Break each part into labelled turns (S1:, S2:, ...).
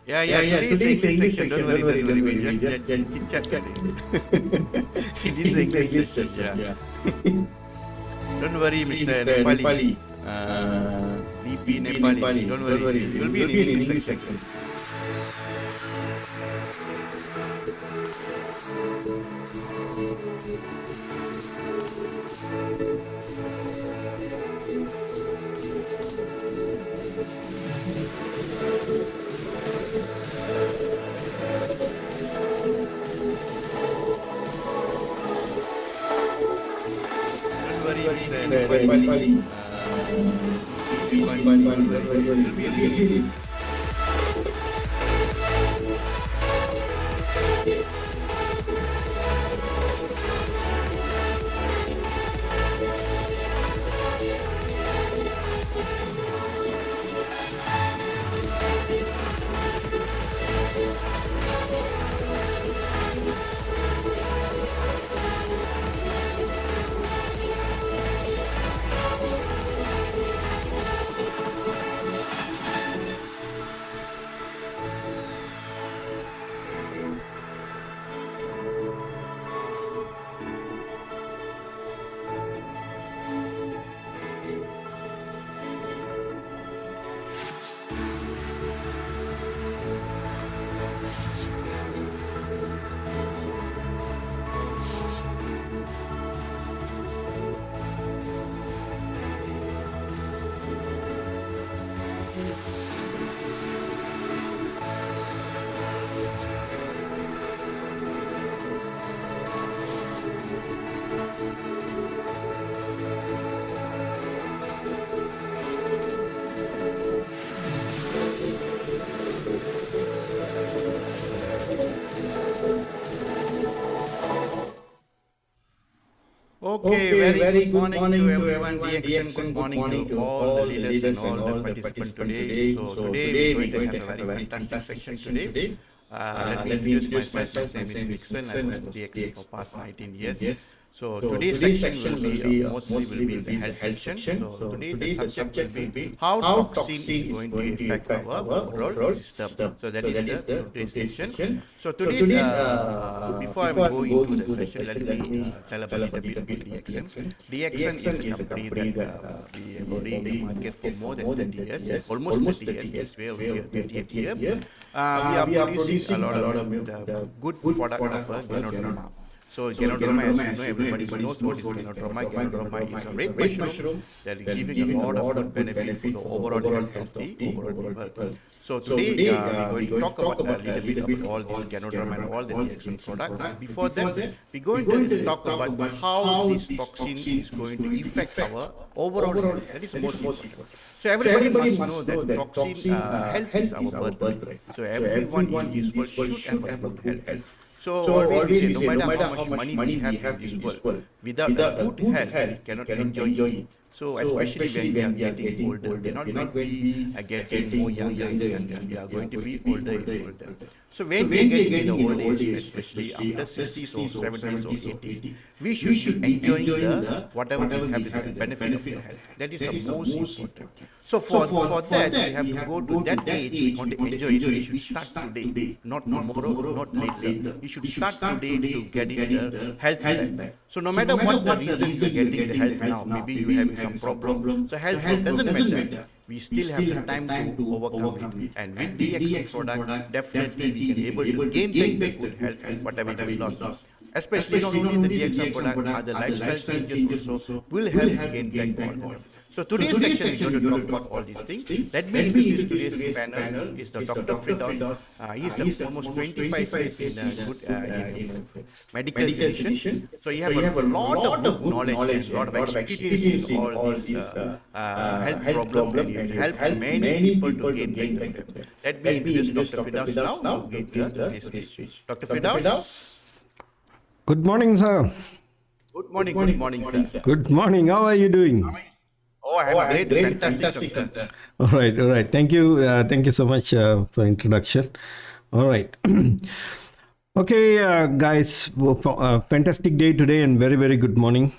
S1: Today is English section. Don't worry. We just chit chat today. This is English section. Yeah. Don't worry, Mr. Nepali. DP Nepali. Don't worry. You'll be in English section. Nepali. Okay, very good morning to everyone. DXN, good morning to all the leaders and all the participants today. So today we're going to have a very fantastic section today. Let me introduce myself. My name is Vixen. I was with DXN for past 19 years. So today's section will be mostly the health section. So today the subject will be how toxin is going to affect our overall system. So that is today's section. So today's before I go into the session, let me tell about a little bit about DXN. DXN is a company that we have already in the market for more than 30 years, almost 30 years. We are 38 years. We are producing a lot of good product of Ganoderma. So Ganoderma, as you know, everybody knows what is Ganoderma. Ganoderma is a red mushroom that is giving a lot of good benefit for the overall healthy overall health. So today we're going to talk about a little bit about all this Ganoderma and all the DXN product. But before that, we're going to talk about how this toxin is going to affect our overall health. That is most important. So everybody must know that toxin health is our birthright. So everyone in this world should have good health. So always we say, no matter how much money we have in this world, without a good health, we cannot enjoy it. So especially when we are getting older, we are not going to be getting more younger and younger. We are going to be older and older. So when we get in the old age, especially after 60s or 70s or 80s, we should be enjoying the whatever we have the benefit of the health. That is the most important. So for that, we have to go to that age. We want to enjoy it. We should start today, not tomorrow, not later. We should start today to get the health back. So no matter what the reason you are getting the health now, maybe you have some problem. So health doesn't matter. We still have the time to overcome it. And with DXN product, definitely we can able to gain back the good health, whatever we lost. Especially not only the DXN product, other lifestyle changes also will help gain back all. So today's section is going to talk about all these things. Let me introduce today's panel is the Dr. Firdaus. He is almost 25 years in medical physician. So he have a lot of knowledge and a lot of experience in all these health problems, and he help many people to gain back. Let me introduce Dr. Firdaus now to give the speech. Dr. Firdaus.
S2: Good morning, sir.
S1: Good morning, sir.
S2: Good morning. How are you doing?
S1: Oh, I am great. Fantastic.
S2: All right. Thank you so much for introduction. All right. Okay, guys. Fantastic day today and very, very good morning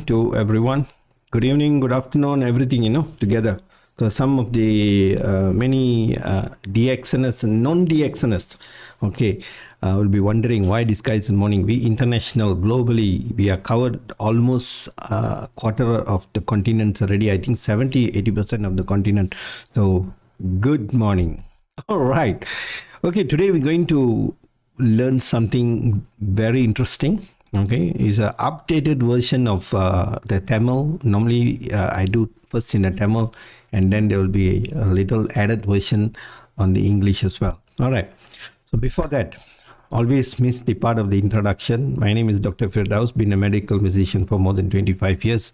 S2: to everyone. Good evening, good afternoon, everything, together. because some of the many DXNS and non-DXNS, okay, will be wondering why this guy is in morning. We international, globally, we are covered almost a quarter of the continents already. I think 70-80% of the continent. So good morning. All right. Okay, today we're going to learn something very interesting. Okay, it's an updated version of the Tamil. Normally I do first in the Tamil, and then there will be a little added version on the English as well. All right, so before that, always miss the part of the introduction. My name is Dr. Firdaus, been a medical physician for more than 25 years,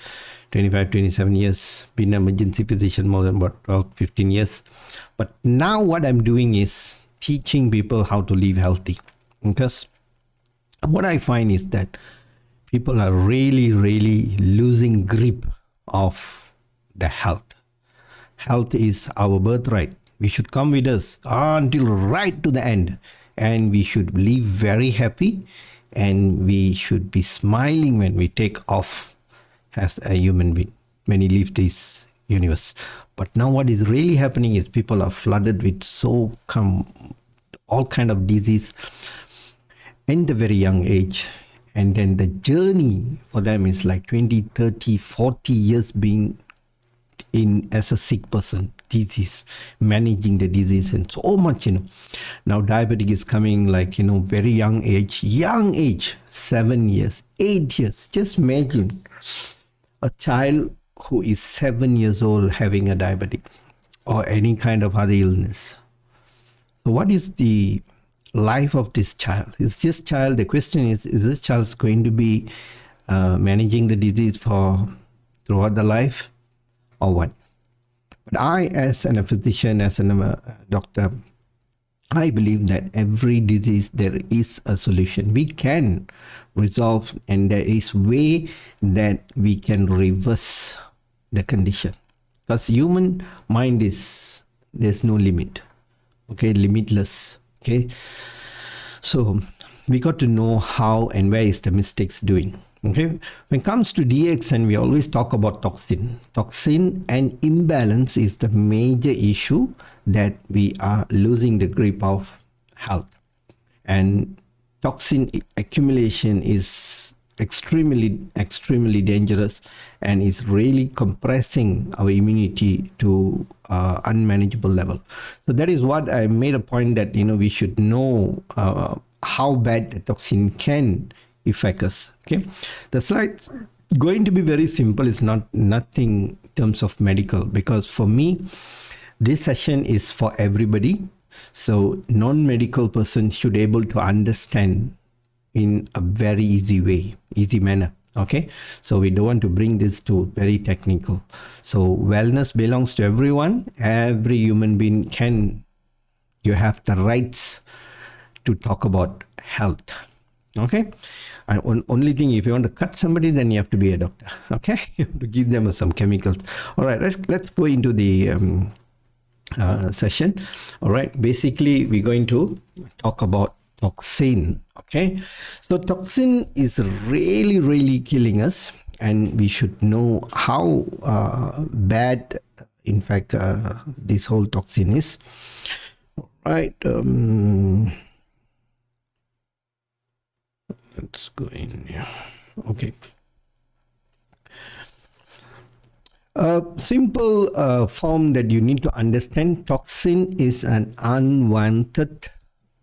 S2: 27 years, been an emergency physician more than about 12-15 years. But now what I'm doing is teaching people how to live healthy, because what I find is that people are really losing grip of the health. Health is our birthright. We should come with us until right to the end, and we should live very happy, and we should be smiling when we take off as a human being when we leave this universe. But now what is really happening is people are flooded with all kind of disease in the very young age, and then the journey for them is like 20, 30, 40 years being in as a sick person, disease, managing the disease, and so much, now diabetic is coming like, very young age, 7 years, 8 years. Just imagine a child who is 7 years old having a diabetic or any kind of other illness. So what is the life of this child? Is this child, the question is this child going to be managing the disease for throughout the life, or what? But I, as a physician, as a doctor, I believe that every disease there is a solution. We can resolve, and there is way that we can reverse the condition, because human mind there's no limit, okay, limitless. Okay, so we got to know how and where is the mistakes doing. Okay, when it comes to DX, and we always talk about toxin and imbalance is the major issue that we are losing the grip of health, and toxin accumulation is extremely dangerous, and is really compressing our immunity to unmanageable level. So that is what I made a point that we should know how bad the toxin can affect us. Okay, the slide going to be very simple. It's nothing in terms of medical, because for me this session is for everybody. So non-medical person should be able to understand in a very easy manner. Okay, so we don't want to bring this to very technical. So wellness belongs to everyone. Every human being you have the rights to talk about health. Okay, and only thing, if you want to cut somebody, then you have to be a doctor. Okay, you have to give them some chemicals. All right, let's go into the session. All right, basically we're going to talk about toxin. Okay, so toxin is really killing us, and we should know how bad, in fact, this whole toxin is. All right, let's go in here. Okay, a simple form that you need to understand: toxin is an unwanted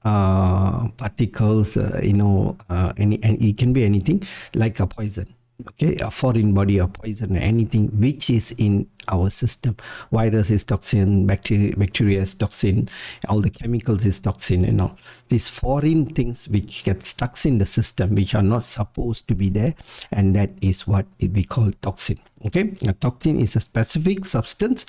S2: particles, and it can be anything like a poison. Okay, a foreign body or poison, anything which is in our system. Virus is toxin, bacteria is toxin, all the chemicals is toxin, these foreign things which get stuck in the system, which are not supposed to be there, and that is what we call toxin. Okay, a toxin is a specific substance,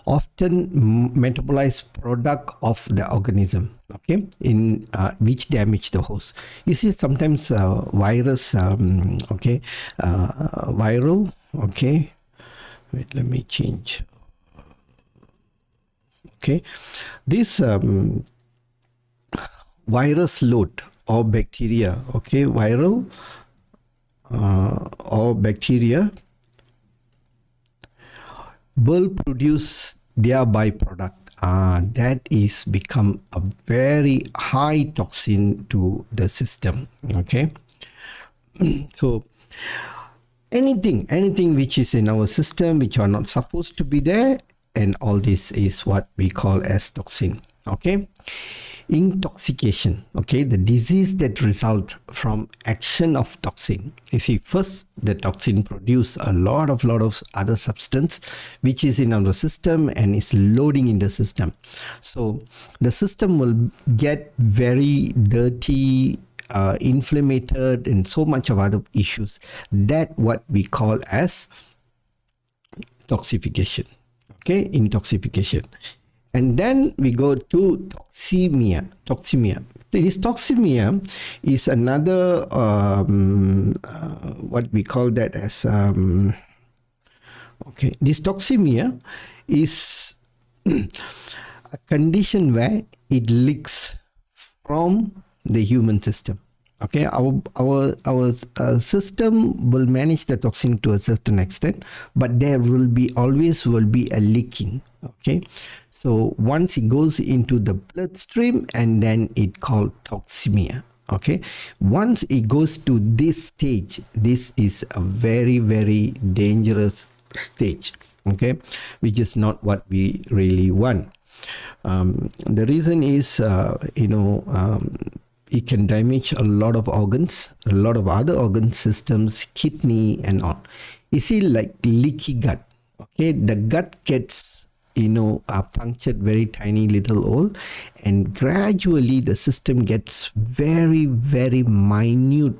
S2: often metabolized product of the organism, okay, in which damage the host. You see, sometimes virus, viral, okay, wait, let me change. Okay, this virus load or bacteria, okay, viral or bacteria will produce their byproduct. That is become a very high toxin to the system. Okay, so anything which is in our system which are not supposed to be there, and all this is what we call as toxin. Okay, intoxication. Okay, the disease that result from action of toxin. You see, first the toxin produce a lot of other substance which is in our system and is loading in the system. So the system will get very dirty, inflamed, and so much of other issues. That what we call as toxification. Okay, intoxication. And then we go to toxemia. This toxemia is another what we call that as okay. This toxemia is a condition where it leaks from the human system. Okay, our system will manage the toxin to a certain extent, but there will always be a leaking. Okay, so once it goes into the bloodstream, and then it called toxemia. Okay, once it goes to this stage, this is a very, very dangerous stage. Okay, which is not what we really want. The reason is it can damage a lot of organs, a lot of other organ systems, kidney and all. You see, like leaky gut. Okay, the gut gets punctured very tiny little hole, and gradually the system gets very, very minute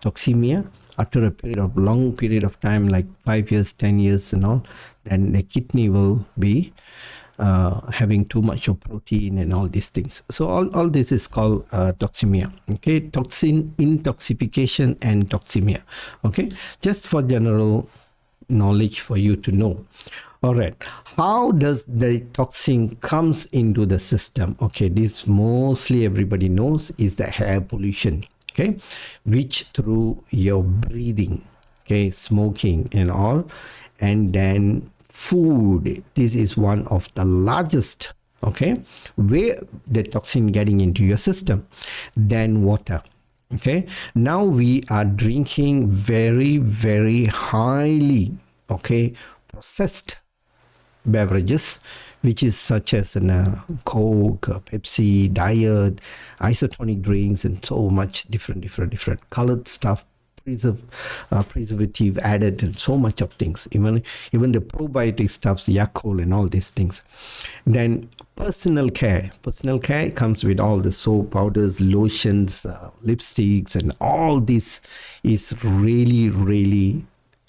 S2: toxemia after a long period of time, like 5 years, 10 years and all. Then the kidney will be having too much of protein and all these things. So all this is called toxemia. Okay, toxin, intoxication and toxemia. Okay, just for general knowledge for you to know. All right, how does the toxin comes into the system? Okay, this mostly everybody knows is the air pollution. Okay, which through your breathing, okay, smoking and all, and then food. This is one of the largest, okay, where the toxin getting into your system. Then water. Okay, now we are drinking very, very highly, okay, processed beverages, which is such as Coke, Pepsi, Diet, isotonic drinks, and so much different colored stuff, preservative added, and so much of things, even the probiotic stuffs, Yakult and all these things. Then personal care comes with all the soap, powders, lotions, lipsticks, and all this is really, really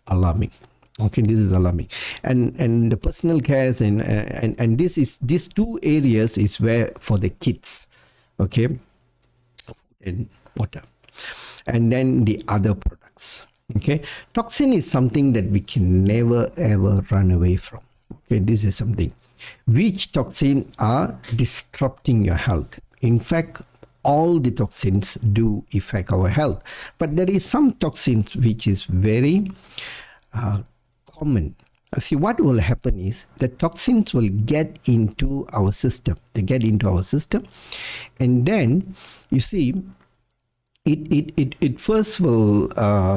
S2: alarming. Okay, this is alarming, and the personal cares and these two areas is where for the kids. Okay, and water, and then the other products. Okay, toxin is something that we can never ever run away from. Okay, this is something which toxin are disrupting your health. In fact, all the toxins do affect our health, but there is some toxins which is very common. See, what will happen is the toxins will get into our system. They get into our system, and then you see it first will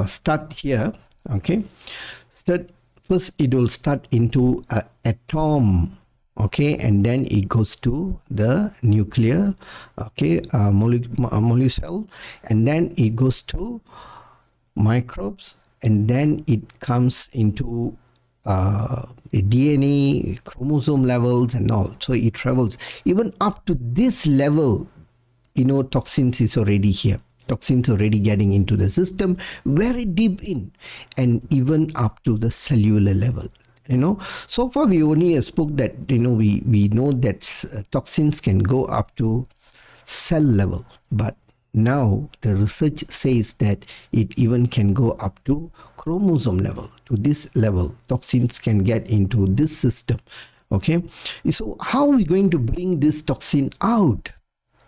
S2: start here. Okay, first it will start into an atom. Okay, and then it goes to the nuclear, okay, molecule, and then it goes to microbes, and then it comes into DNA, chromosome levels and all. So it travels even up to this level. Toxins is already here. Toxins already getting into the system very deep in, and even up to the cellular level. So far we only spoke that we know that toxins can go up to cell level, but now the research says that it even can go up to chromosome level. To this level, toxins can get into this system. Okay, so how are we going to bring this toxin out?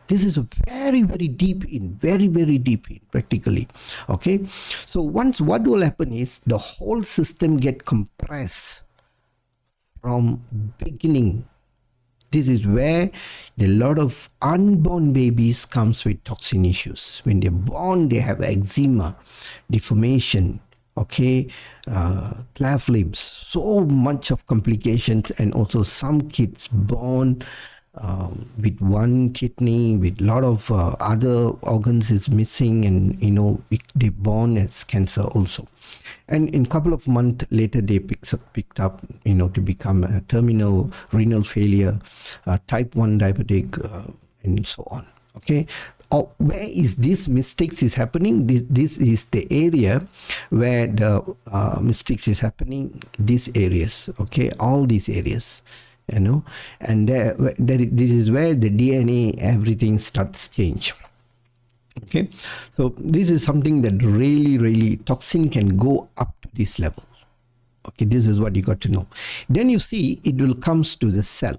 S2: This is a very, very deep in, very, very deep in, practically. Okay, so what will happen is the whole system get compressed from beginning. This is where a lot of unborn babies comes with toxin issues. When they're born, they have eczema, deformation, cleft lips, so much of complications, and also some kids born with one kidney, with a lot of other organs is missing, and they born as cancer also. And in a couple of months later, they picked up, to become a terminal renal failure, type 1 diabetic, and so on. Okay. Where is this mistakes is happening? This is the area where the mistakes is happening. These areas, all these areas, and this is where the DNA, everything starts change. Okay, so this is something that really toxin can go up to this level. Okay, this is what you got to know. Then you see it will comes to the cell.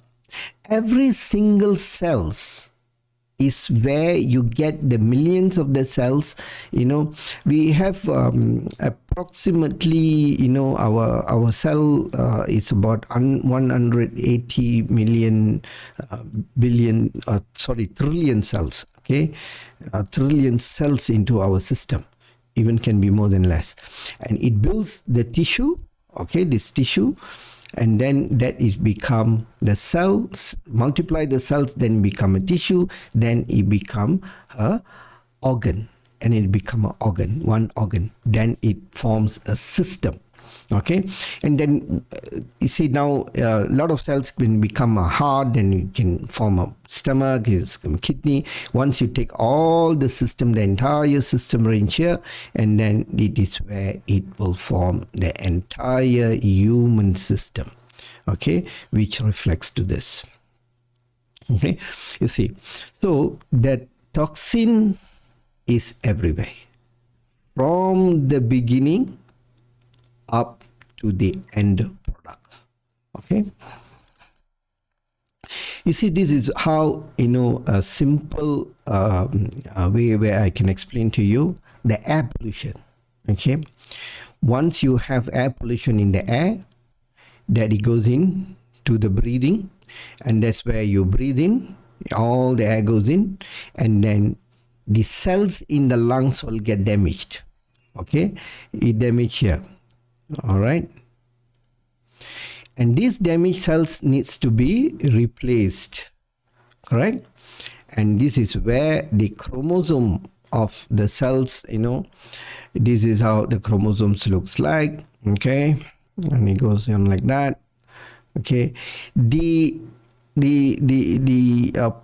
S2: Every single cells is where you get the millions of the cells. We have approximately, our cell is about 180 million trillion cells. Trillion cells into our system, even can be more than less, and it builds the tissue. This tissue, and then that is become the cells, multiply the cells, then become a tissue, then it become a organ, and it become an organ, one organ, then it forms a system. And then you see now a lot of cells can become a heart, then you can form a stomach, kidney. Once you take all the system, the entire system range here, and then it is where it will form the entire human system, which reflects to this. You see, so that toxin is everywhere from the beginning up to the end product. You see, this is how, a simple way where I can explain to you the air pollution. Once you have air pollution in the air, that it goes in to the breathing, and that's where you breathe in, all the air goes in, and then the cells in the lungs will get damaged. It damaged here. All right, and these damaged cells needs to be replaced, correct? And this is where the chromosome of the cells, this is how the chromosomes looks like. And it goes on like that. The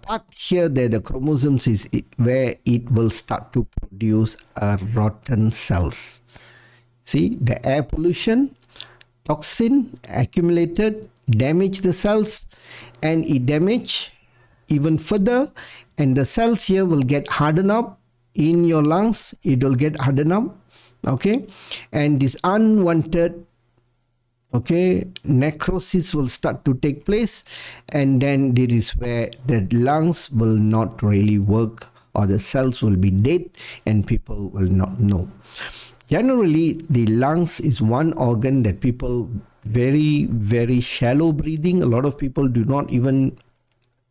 S2: part here there, the chromosomes, is where it will start to produce rotten cells. See, the air pollution, toxin accumulated, damage the cells, and it damage even further, and the cells here will get hardened up in your lungs. It will get hardened up, and this unwanted, necrosis will start to take place, and then this is where the lungs will not really work, or the cells will be dead, and people will not know. Generally, the lungs is one organ that people very shallow breathing. A lot of people do not even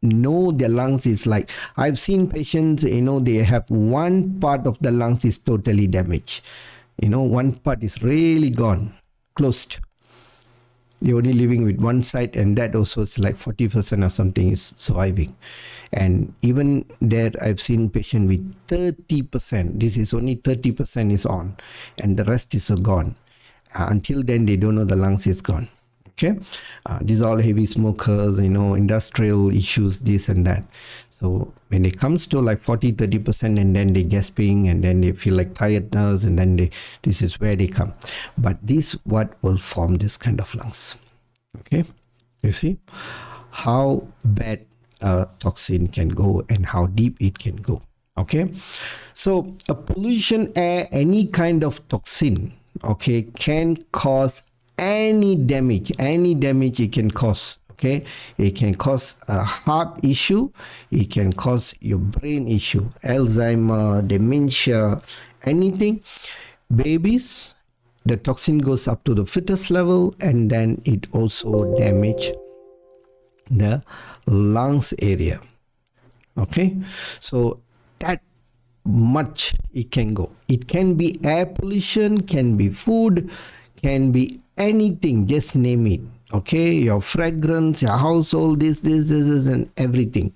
S2: know their lungs is like. I've seen patients, they have one part of the lungs is totally damaged. One part is really gone, closed. They're only living with one side, and that also is like 40% or something is surviving. And even there, I've seen patient with 30%. This is only 30% is on, and the rest is gone. Until then, they don't know the lungs is gone. These are all heavy smokers, industrial issues, this and that. So when it comes to like 40-30%, and then they gasping, and then they feel like tiredness, and then this is where they come. But this what will form this kind of lungs. You see how bad a toxin can go and how deep it can go. So a pollution air, any kind of toxin, can cause any damage it can cause. It can cause a heart issue, it can cause your brain issue, Alzheimer, dementia, anything. Babies, the toxin goes up to the fetus level, and then it also damage the lungs area. Okay, so that much it can go. It can be air pollution, can be food, can be anything, just name it. Okay, your fragrance, your household, this, and everything.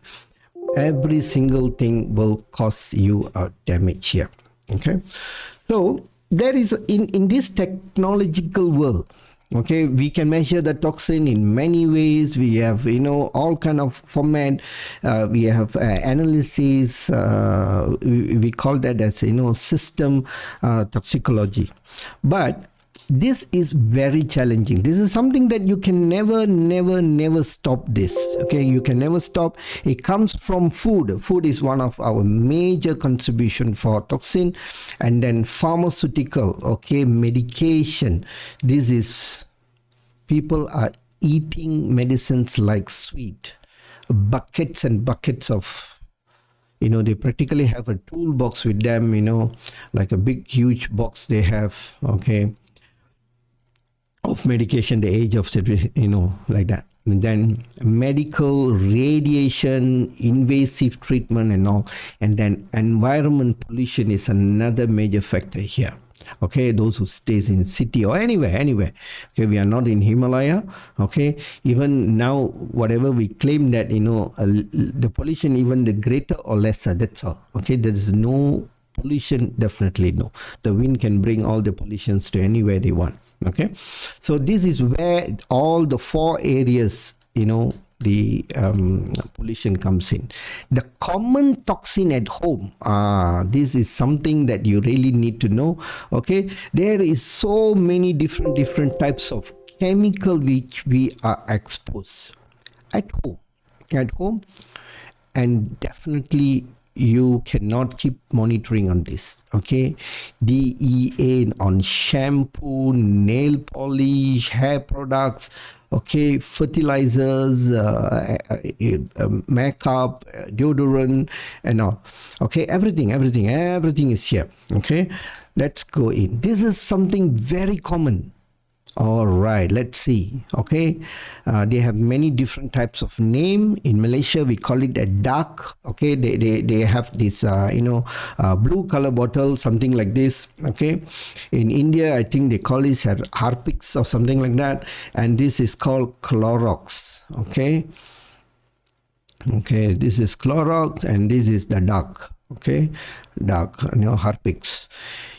S2: Every single thing will cause you a damage here. Okay, so there is in this technological world, okay, we can measure the toxin in many ways. We have, all kind of format. We have analysis. We call that as, system toxicology. But this is very challenging. This is something that you can never stop this. Okay, you can never stop. It comes from food. Food is one of our major contribution for toxin, and then pharmaceutical. Okay, medication. This is, people are eating medicines like sweet, buckets and buckets of. They practically have a toolbox with them. Like a big huge box they have. Okay, of medication, the age of, like that. And then medical, radiation, invasive treatment and all. And then environment pollution is another major factor here. Okay, those who stays in city or anywhere. Okay, we are not in Himalaya. Okay, even now, whatever we claim that, the pollution, even the greater or lesser, that's all. Okay, there is no pollution, definitely no. The wind can bring all the pollutions to anywhere they want. Okay, so this is where all the 4 areas, the pollution comes in. The common toxin at home, this is something that you really need to know. Okay, there is so many different types of chemical which we are exposed at home, and definitely you cannot keep monitoring on this. Okay, DEA on shampoo, nail polish, hair products, okay, fertilizers, makeup, deodorant and all. Okay, everything is here. Okay, let's go in. This is something very common. All right, let's see. Okay, they have many different types of name. In Malaysia, we call it a duck. Okay, they have this blue color bottle, something like this. Okay, in India, I think they call it Harpix or something like that, and this is called Clorox. Okay, this is Clorox, and this is the duck. Okay, dark, Harpix.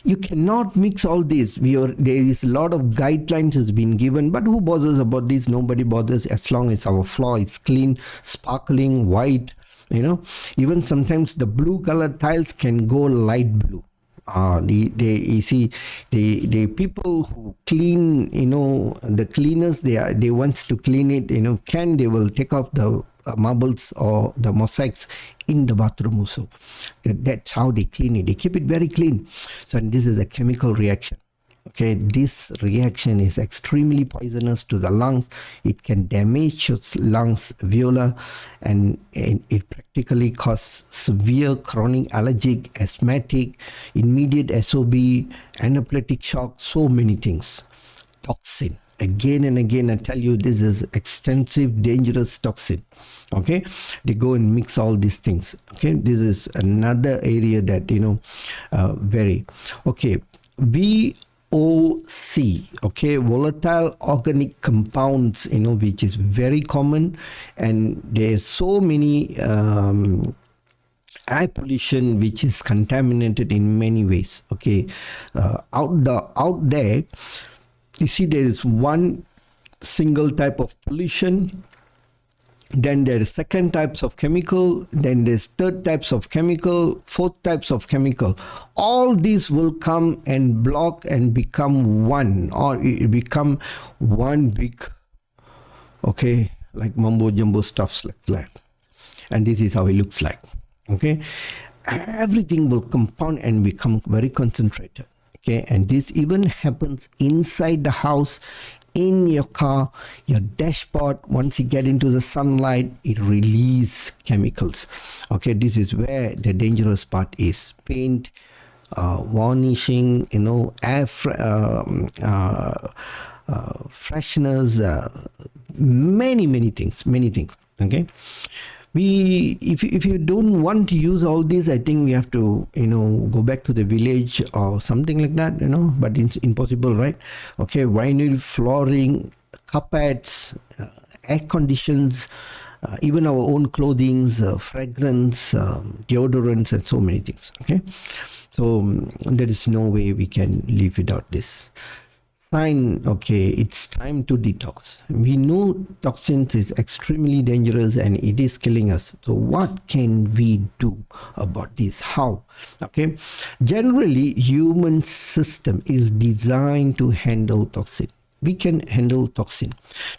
S2: You cannot mix all this. There is a lot of guidelines has been given, but who bothers about this? Nobody bothers, as long as our floor is clean, sparkling, white. Even sometimes the blue color tiles can go light blue. You see, the people who clean, the cleaners, they wants to clean it, they will take off the marbles or the mosaics in the bathroom also. That's how they clean it. They keep it very clean. So, and this is a chemical reaction. Okay, this reaction is extremely poisonous to the lungs. It can damage your lungs alveoli, and it practically causes severe chronic allergic, asthmatic, immediate SOB, anaphylactic shock, so many things. Toxin. Again and again, I tell you, this is extensive, dangerous toxin. Okay, they go and mix all these things. Okay, this is another area that very. Okay, VOC. Okay, volatile organic compounds. Which is very common, and there's so many. Air pollution which is contaminated in many ways. Okay, out there. You see, there is one single type of pollution, then there is second types of chemical, then there's third types of chemical, fourth types of chemical. All these will come and block and become one, or it become one big, okay, like mumbo jumbo stuffs like that. And this is how it looks like. Okay, everything will compound and become very concentrated. Okay, and this even happens inside the house, in your car, your dashboard. Once you get into the sunlight, it releases chemicals. Okay, this is where the dangerous part is. Paint, varnishing, fresheners, many things. Okay, if you don't want to use all these, I think we have to go back to the village or something like that, but it's impossible, right? Okay, vinyl flooring, carpets, air conditions, even our own clothings, fragrance, deodorants, and so many things. Okay, so there is no way we can live without this. Sign, okay, it's time to detox. We know toxins is extremely dangerous and it is killing us. So what can we do about this? How? Okay, generally human system is designed to handle toxin. We can handle toxin.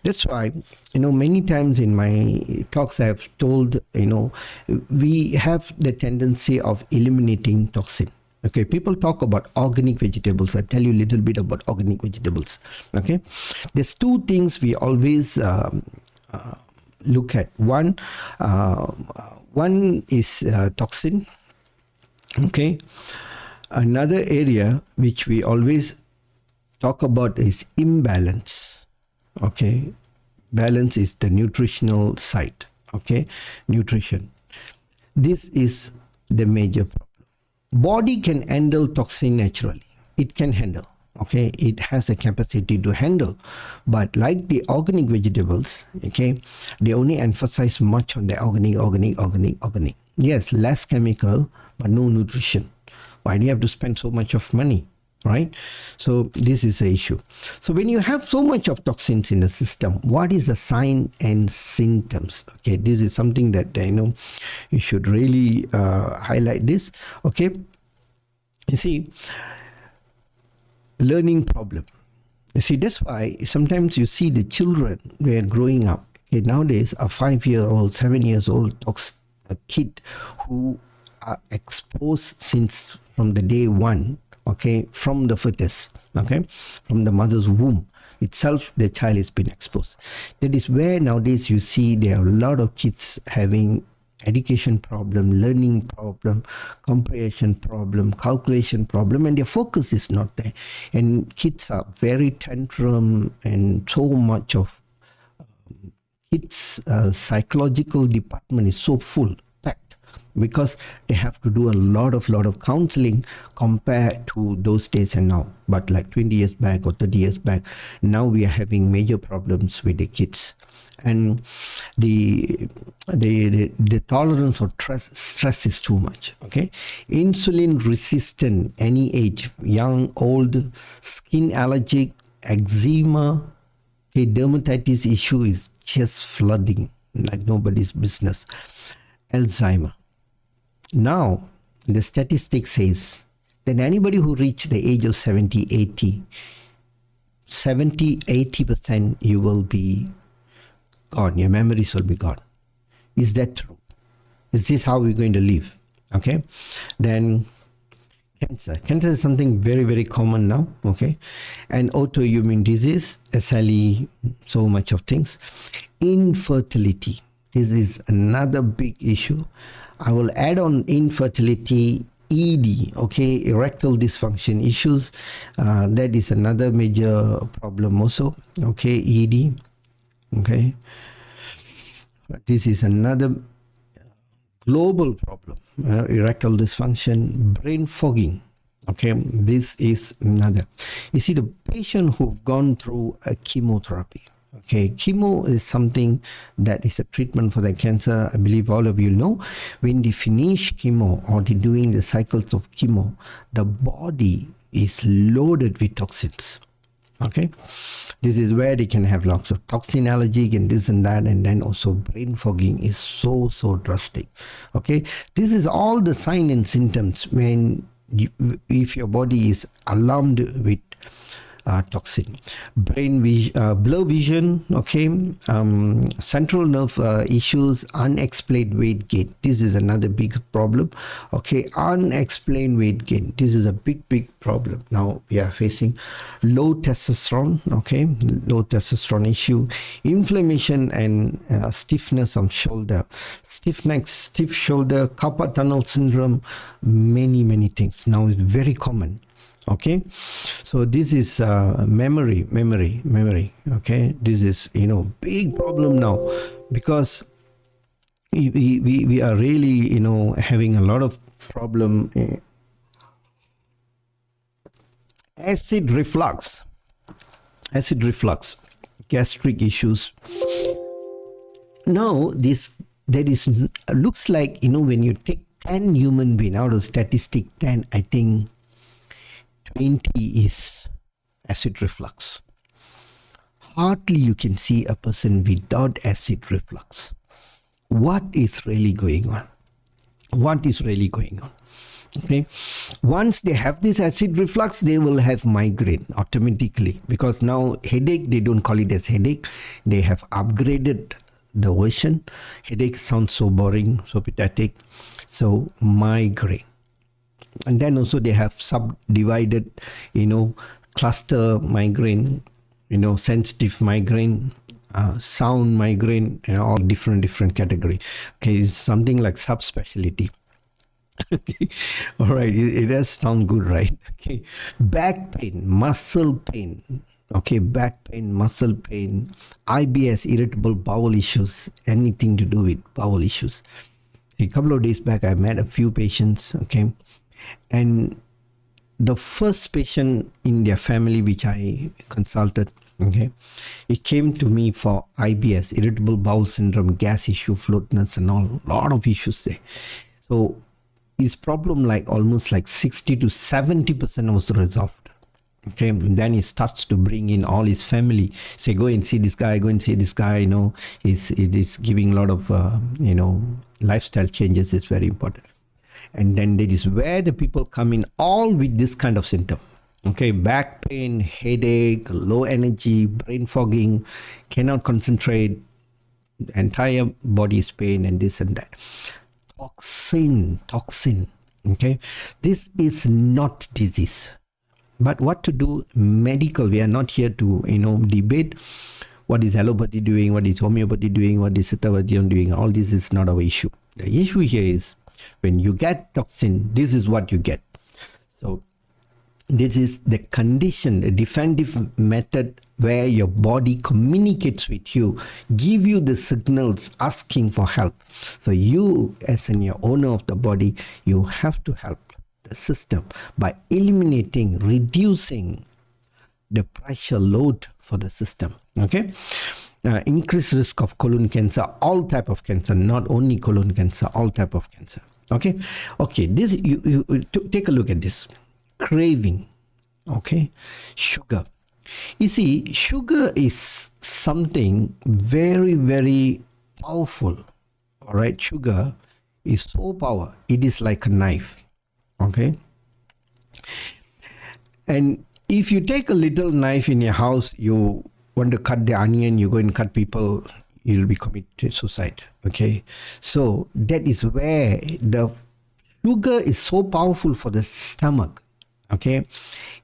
S2: That's why, many times in my talks I have told, we have the tendency of eliminating toxin. Okay, people talk about organic vegetables. I'll tell you a little bit about organic vegetables. Okay, there's two things we always look at. One is toxin. Okay, another area which we always talk about is imbalance. Okay, balance is the nutritional side. Okay, nutrition. This is the major problem. Body can handle toxin naturally. It can handle. Okay, it has a capacity to handle. But like the organic vegetables, okay, they only emphasize much on the organic. Yes, less chemical, but no nutrition. Why do you have to spend so much of money? Right? So this is the issue. So when you have so much of toxins in the system, what is the sign and symptoms? Okay, this is something that you should really highlight this. Okay, you see, learning problem. You see, that's why sometimes you see the children who are growing up. Okay, nowadays a 5-year-old, 7 years old a kid who are exposed since from the day one. Okay, from the fetus, okay, from the mother's womb itself, the child has been exposed. That is where nowadays you see there are a lot of kids having education problem, learning problem, comprehension problem, calculation problem, and their focus is not there. And kids are very tantrum, and so much of kids' psychological department is so full. Because they have to do a lot of counseling compared to those days and now. But like 20 years back or 30 years back, now we are having major problems with the kids. And the tolerance of stress is too much. Okay, insulin resistant, any age, young, old, skin allergic, eczema, okay, dermatitis issue is just flooding like nobody's business. Alzheimer. Now, the statistic says that anybody who reaches the age of 80%, you will be gone. Your memories will be gone. Is that true? Is this how we're going to live? Okay. Then cancer. Cancer is something very common now. Okay. And autoimmune disease, SLE, so much of things. Infertility. This is another big issue. I will add on infertility, ED, okay, erectile dysfunction issues. That is another major problem also. Okay, ED. Okay. This is another global problem. Erectile dysfunction, brain fogging. Okay, this is another. You see, the patient who've gone through a chemotherapy. Okay, chemo is something that is a treatment for the cancer. I believe all of you know. When they finish chemo or they're doing the cycles of chemo, the body is loaded with toxins. Okay, this is where they can have lots of toxin allergy and this and that, and then also brain fogging is so drastic. Okay, this is all the sign and symptoms when if your body is alarmed with toxin. Blur vision, okay, central nerve issues, unexplained weight gain. This is another big problem, okay, unexplained weight gain. This is a big problem. Now we are facing low testosterone, okay, low testosterone issue, inflammation and stiffness of shoulder, stiff neck, stiff shoulder, carpal tunnel syndrome, many things. Now it's very common. Okay, so this is memory. Okay, this is big problem now, because we are really having a lot of problem. Acid reflux, gastric issues. Now looks like when you take 10 human being out of statistic 10, I think 20 is acid reflux. Hardly you can see a person without acid reflux. What is really going on? Okay, once they have this acid reflux, they will have migraine automatically, because now headache, they don't call it as headache, they have upgraded the version. Headache sounds so boring, so pathetic. So migraine. And then also they have subdivided, cluster migraine, sensitive migraine, sound migraine, all different category. Okay, it's something like subspecialty. Okay, all right, it does sound good, right? Okay, back pain, muscle pain. Okay, back pain, muscle pain, IBS, irritable bowel issues, anything to do with bowel issues. A couple of days back, I met a few patients, okay, and the first patient in their family which I consulted, okay, it came to me for IBS, irritable bowel syndrome, gas issue, floatness, and all, lot of issues there. So his problem almost 60 to 70% was resolved. Okay, and then he starts to bring in all his family. Say, go and see this guy, it is giving a lot of, lifestyle changes is very important. And then that is where the people come in, all with this kind of symptom. Okay, back pain, headache, low energy, brain fogging, cannot concentrate, entire body is pain, and this and that. Toxin. Okay, this is not disease. But what to do? Medical. We are not here to debate what is allopathy doing, what is homeopathy doing, what is Siddhavadhyam doing. All this is not our issue. The issue here is when you get toxin, this is what you get. So this is the condition, the defensive method where your body communicates with you, give you the signals asking for help. So you, as your owner of the body, you have to help the system by eliminating, reducing the pressure load for the system. Okay, increased risk of colon cancer, all type of cancer, not only colon cancer, all type of cancer. Okay, this you take a look at this craving. Okay, sugar. You see, sugar is something very powerful. All right, sugar is so powerful. It is like a knife. Okay, and if you take a little knife in your house, you want to cut the onion, you go and cut people, you'll be committed suicide. Okay, so that is where the sugar is so powerful for the stomach. Okay,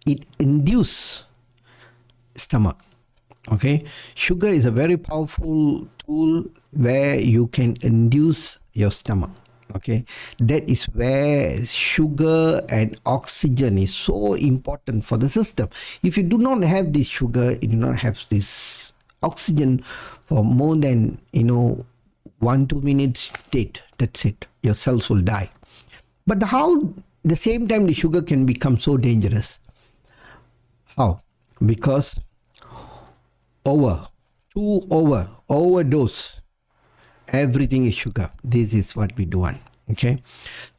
S2: it induces stomach. Okay, sugar is a very powerful tool where you can induce your stomach. Okay, that is where sugar and oxygen is so important for the system. If you do not have this sugar, you do not have this oxygen for more than 1-2 minutes, dead. That's it. Your cells will die. But how the same time the sugar can become so dangerous? How? Because overdose. Everything is sugar. This is what we do want. Okay,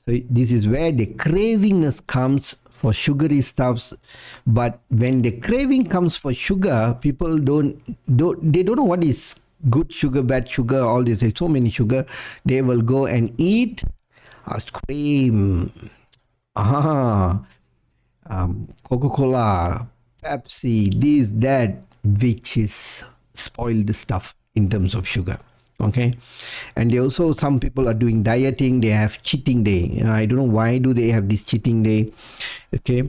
S2: so this is where the cravingness comes for sugary stuffs. But when the craving comes for sugar, people don't know what is good sugar, bad sugar, all this. There's so many sugar. They will go and eat ice cream, Coca-Cola, Pepsi, this, that, which is spoiled stuff in terms of sugar. Okay, and they also, some people are doing dieting, they have cheating day. I don't know why do they have this cheating day. Okay,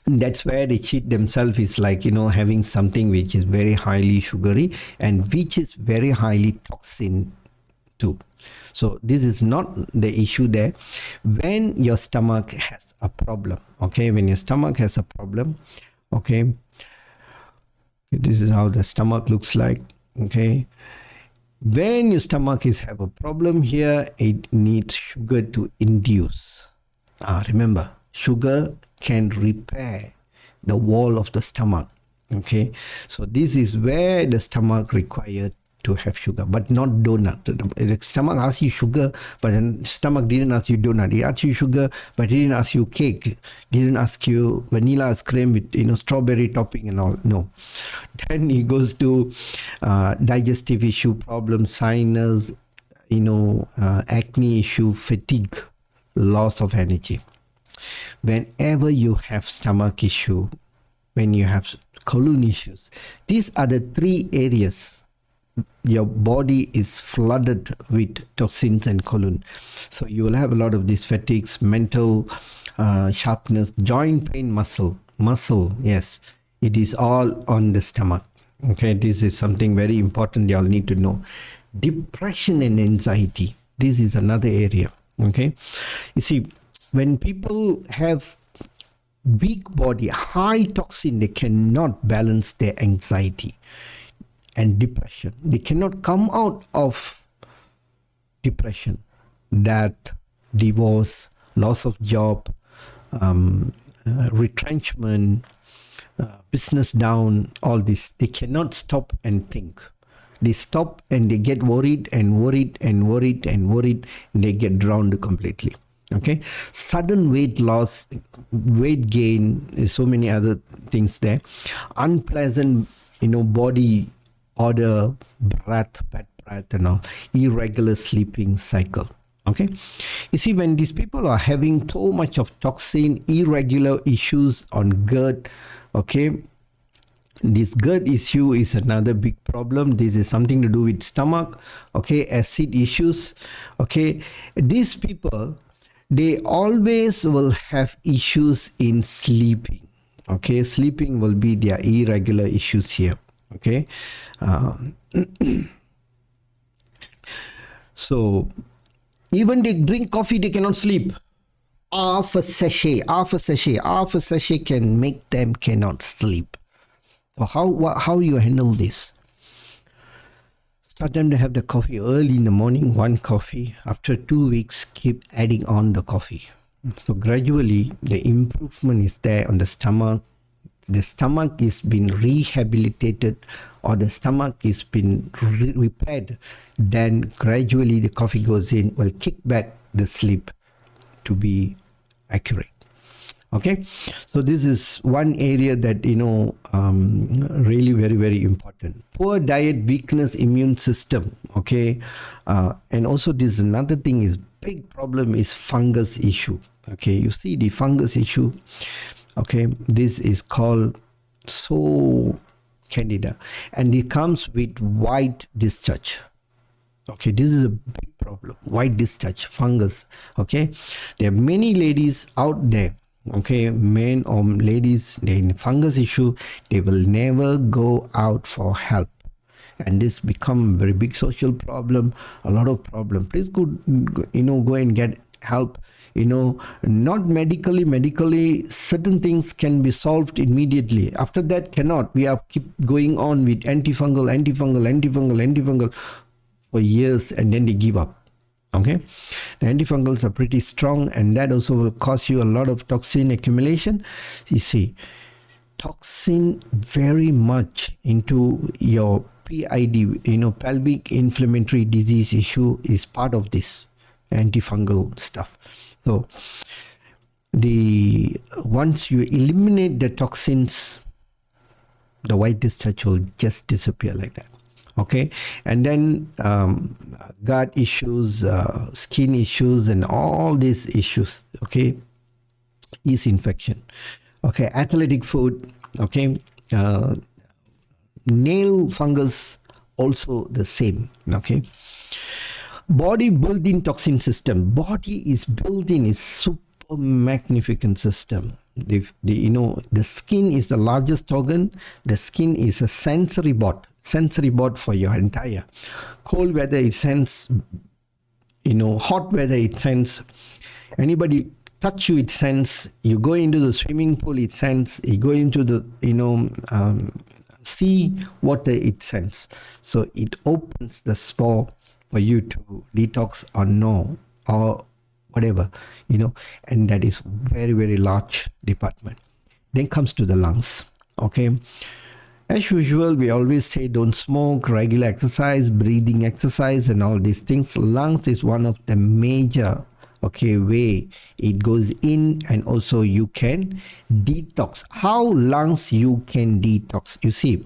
S2: that's where they cheat themselves. Is like, having something which is very highly sugary and which is very highly toxin too. So this is not the issue there. When your stomach has a problem, okay, when your stomach has a problem, okay, this is how the stomach looks like. Okay, when your stomach have a problem here, it needs sugar to induce. Remember, sugar can repair the wall of the stomach. Okay, so this is where the stomach required to have sugar, but not donut. The stomach asks you sugar, but the stomach didn't ask you donut. It asked you sugar, but it didn't ask you cake. Didn't ask you vanilla ice cream with strawberry topping and all. No. Then it goes to digestive issue, problem, sinus, acne issue, fatigue, loss of energy. Whenever you have stomach issue, when you have colon issues, these are the three areas your body is flooded with toxins and colon. So you will have a lot of these fatigues, mental sharpness, joint pain, muscle, yes, it is all on the stomach. Okay, this is something very important you all need to know. Depression and anxiety, this is another area. Okay, you see, when people have weak body, high toxin, they cannot balance their anxiety and depression. They cannot come out of depression, that divorce, loss of job, retrenchment, business down, all this. They cannot stop and think. They stop and they get worried and worried and worried and worried, and they get drowned completely. Okay, sudden weight loss, weight gain, so many other things there. Unpleasant, body odor, bad breath and all. Irregular sleeping cycle. Okay, you see, when these people are having so much of toxin, irregular issues on gut, okay, this gut issue is another big problem. This is something to do with stomach, okay, acid issues. Okay, these people, they always will have issues in sleeping. Okay, sleeping will be their irregular issues here. Okay, so even they drink coffee, they cannot sleep. Half a sachet can make them cannot sleep. So how you handle this? Start them to have the coffee early in the morning, one coffee. After 2 weeks, keep adding on the coffee. So gradually, the improvement is there on the stomach. The stomach is been rehabilitated, or the stomach is been repaired. Then gradually the coffee goes in, will kick back the sleep to be accurate. Okay, so this is one area that really very, very important. Poor diet, weakness, immune system. Okay, and also this is another thing is big problem is fungus issue. Okay, you see the fungus issue. Okay, this is called candida, and it comes with white discharge. Okay, this is a big problem, white discharge, fungus. Okay, there are many ladies out there, okay, men or ladies, they in fungus issue, they will never go out for help, and this become a very big social problem, a lot of problem. Please go and get help. Not medically, certain things can be solved immediately. After that, cannot. We are keep going on with antifungal for years, and then they give up. Okay, the antifungals are pretty strong, and that also will cause you a lot of toxin accumulation. You see, toxin very much into your PID, pelvic inflammatory disease issue is part of this antifungal stuff. So once you eliminate the toxins, the white discharge will just disappear like that. Okay, and then gut issues, skin issues, and all these issues. Okay, yeast infection. Okay, athletic food, Okay, nail fungus also the same. Okay, body built-in toxin system. Body is built-in, is super magnificent system. The skin is the largest organ. The skin is a sensory board for your entire. Cold weather it sends, hot weather it sends. Anybody touch you, it sends. You go into the swimming pool, it sends. You go into the sea water, it sends. So it opens the spore for you to detox or no, or whatever, and that is very, very large department. Then comes to the lungs. Okay, as usual, we always say don't smoke, regular exercise, breathing exercise, and all these things. Lungs is one of the major way it goes in, and also you can detox. How lungs you can detox? You see,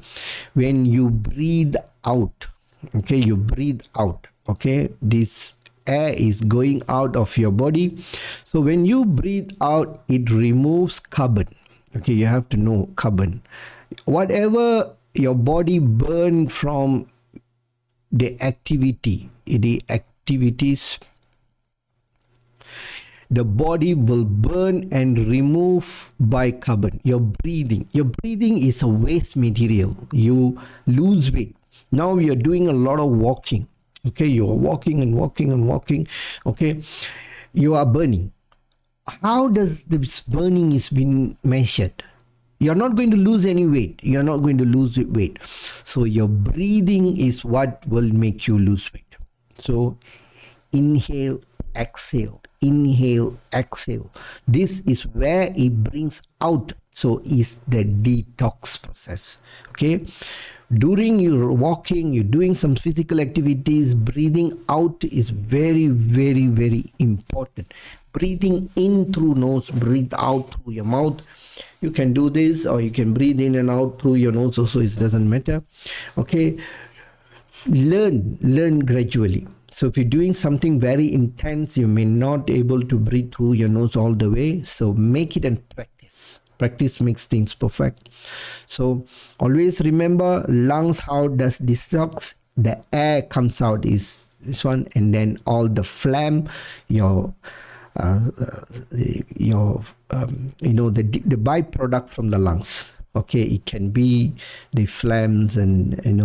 S2: when you breathe out, you breathe out, this air is going out of your body. So when you breathe out, it removes carbon. You have to know carbon. Whatever your body burn from the activities, the body will burn and remove by carbon. Your breathing is a waste material. You lose weight. Now you're doing a lot of walking. You're walking and walking and walking. You are burning. How does this burning is being measured? You're not going to lose any weight. You're not going to lose weight. So your breathing is what will make you lose weight. So inhale, exhale, inhale, exhale. This is where it brings out. So is the detox process. During your walking, you're doing some physical activities, breathing out is very, very, very important. Breathing in through nose, breathe out through your mouth. You can do this, or you can breathe in and out through your nose also, it doesn't matter. Learn gradually. So if you're doing something very intense, you may not able to breathe through your nose all the way. So make it and practice. Practice makes things perfect. So always remember, lungs, how does detox? The air comes out is this one, and then all the phlegm, the byproduct from the lungs. It can be the phlegms and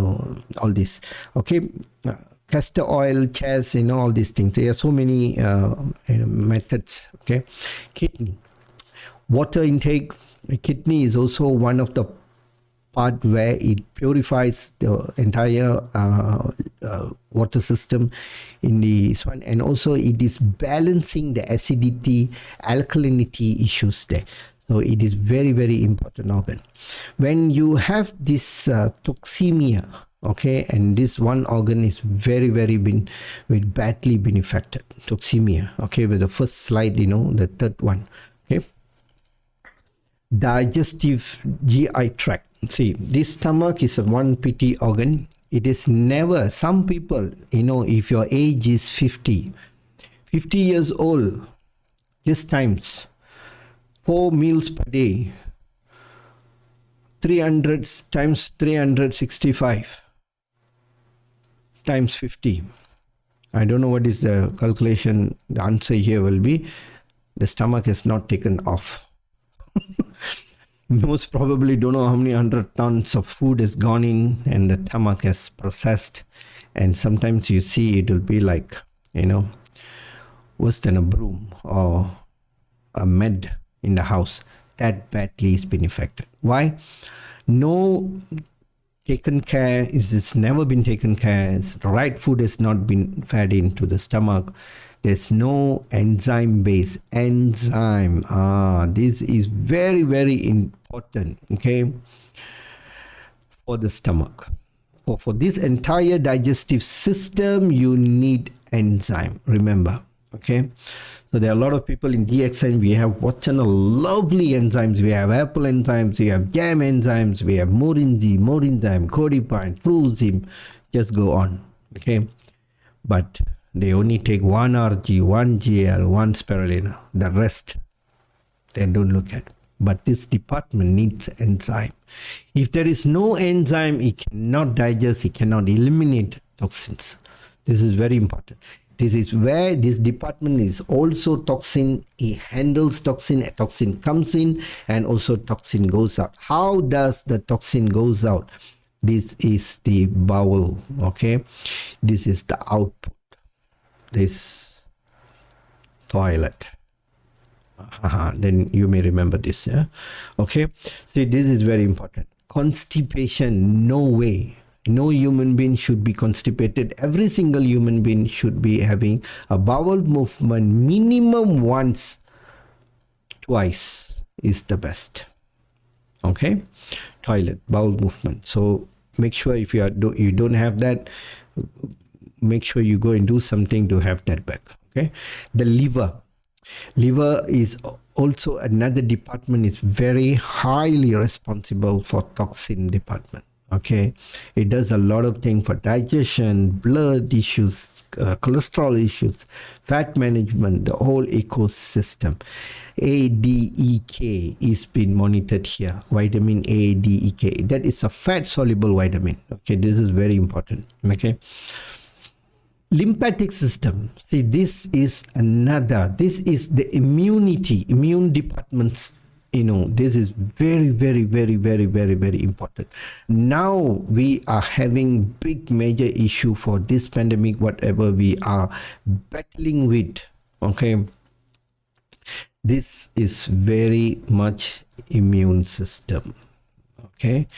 S2: all this. Castor oil, chest, all these things. There are so many methods. Kidney, water intake. Kidney is also one of the part where it purifies the entire water system in this one, and also it is balancing the acidity, alkalinity issues there. So it is very, very important organ. When you have this toxemia, and this one organ is very, very badly been affected. Toxemia, with the first slide, the third one. Digestive GI tract. See, this stomach is a one pity organ. It is never, some people, if your age is 50 years old, just times 4 meals per day, 300 times 365 times 50. I don't know what is the calculation. The answer here will be the stomach is not taken off. Most probably don't know how many 100 tons of food has gone in and the stomach has processed, and sometimes you see it will be like worse than a broom or a med in the house. That badly has been affected. Why? No taken care, it's never been taken care. The right food has not been fed into the stomach. There's no enzyme base. Enzyme. This is very, very important. For the stomach. For this entire digestive system, you need enzyme. Remember. So there are a lot of people in DXN. We have what kind of lovely enzymes. We have apple enzymes, we have jam enzymes, we have morinzyme, codipine, fruzyme, just go on. But they only take 1 RG, 1 GL, 1 spirulina. The rest, they don't look at. but this department needs enzyme. If there is no enzyme, it cannot digest, it cannot eliminate toxins. This is very important. This is where this department is also toxin. It handles toxin. A toxin comes in and also toxin goes out. How does the toxin goes out? This is the bowel. Okay, this is the output. This toilet. Then you may remember this. Yeah? Okay. See, this is very important. Constipation, no way. No human being should be constipated. Every single human being should be having a bowel movement minimum once, twice is the best. Okay, toilet, bowel movement. So make sure if you don't have that, make sure you go and do something to have that back. Okay, the liver is also another department, is very highly responsible for toxin department. Okay, it does a lot of things for digestion, blood issues, cholesterol issues, fat management, the whole ecosystem. ADEK is being monitored here. Vitamin ADEK, that is a fat soluble vitamin. Okay, this is very important. Okay, lymphatic system. See, this is the immune departments. This is very, very, very, very, very, very important. Now we are having big major issue for this pandemic, whatever we are battling with. Okay, this is very much immune system. Okay,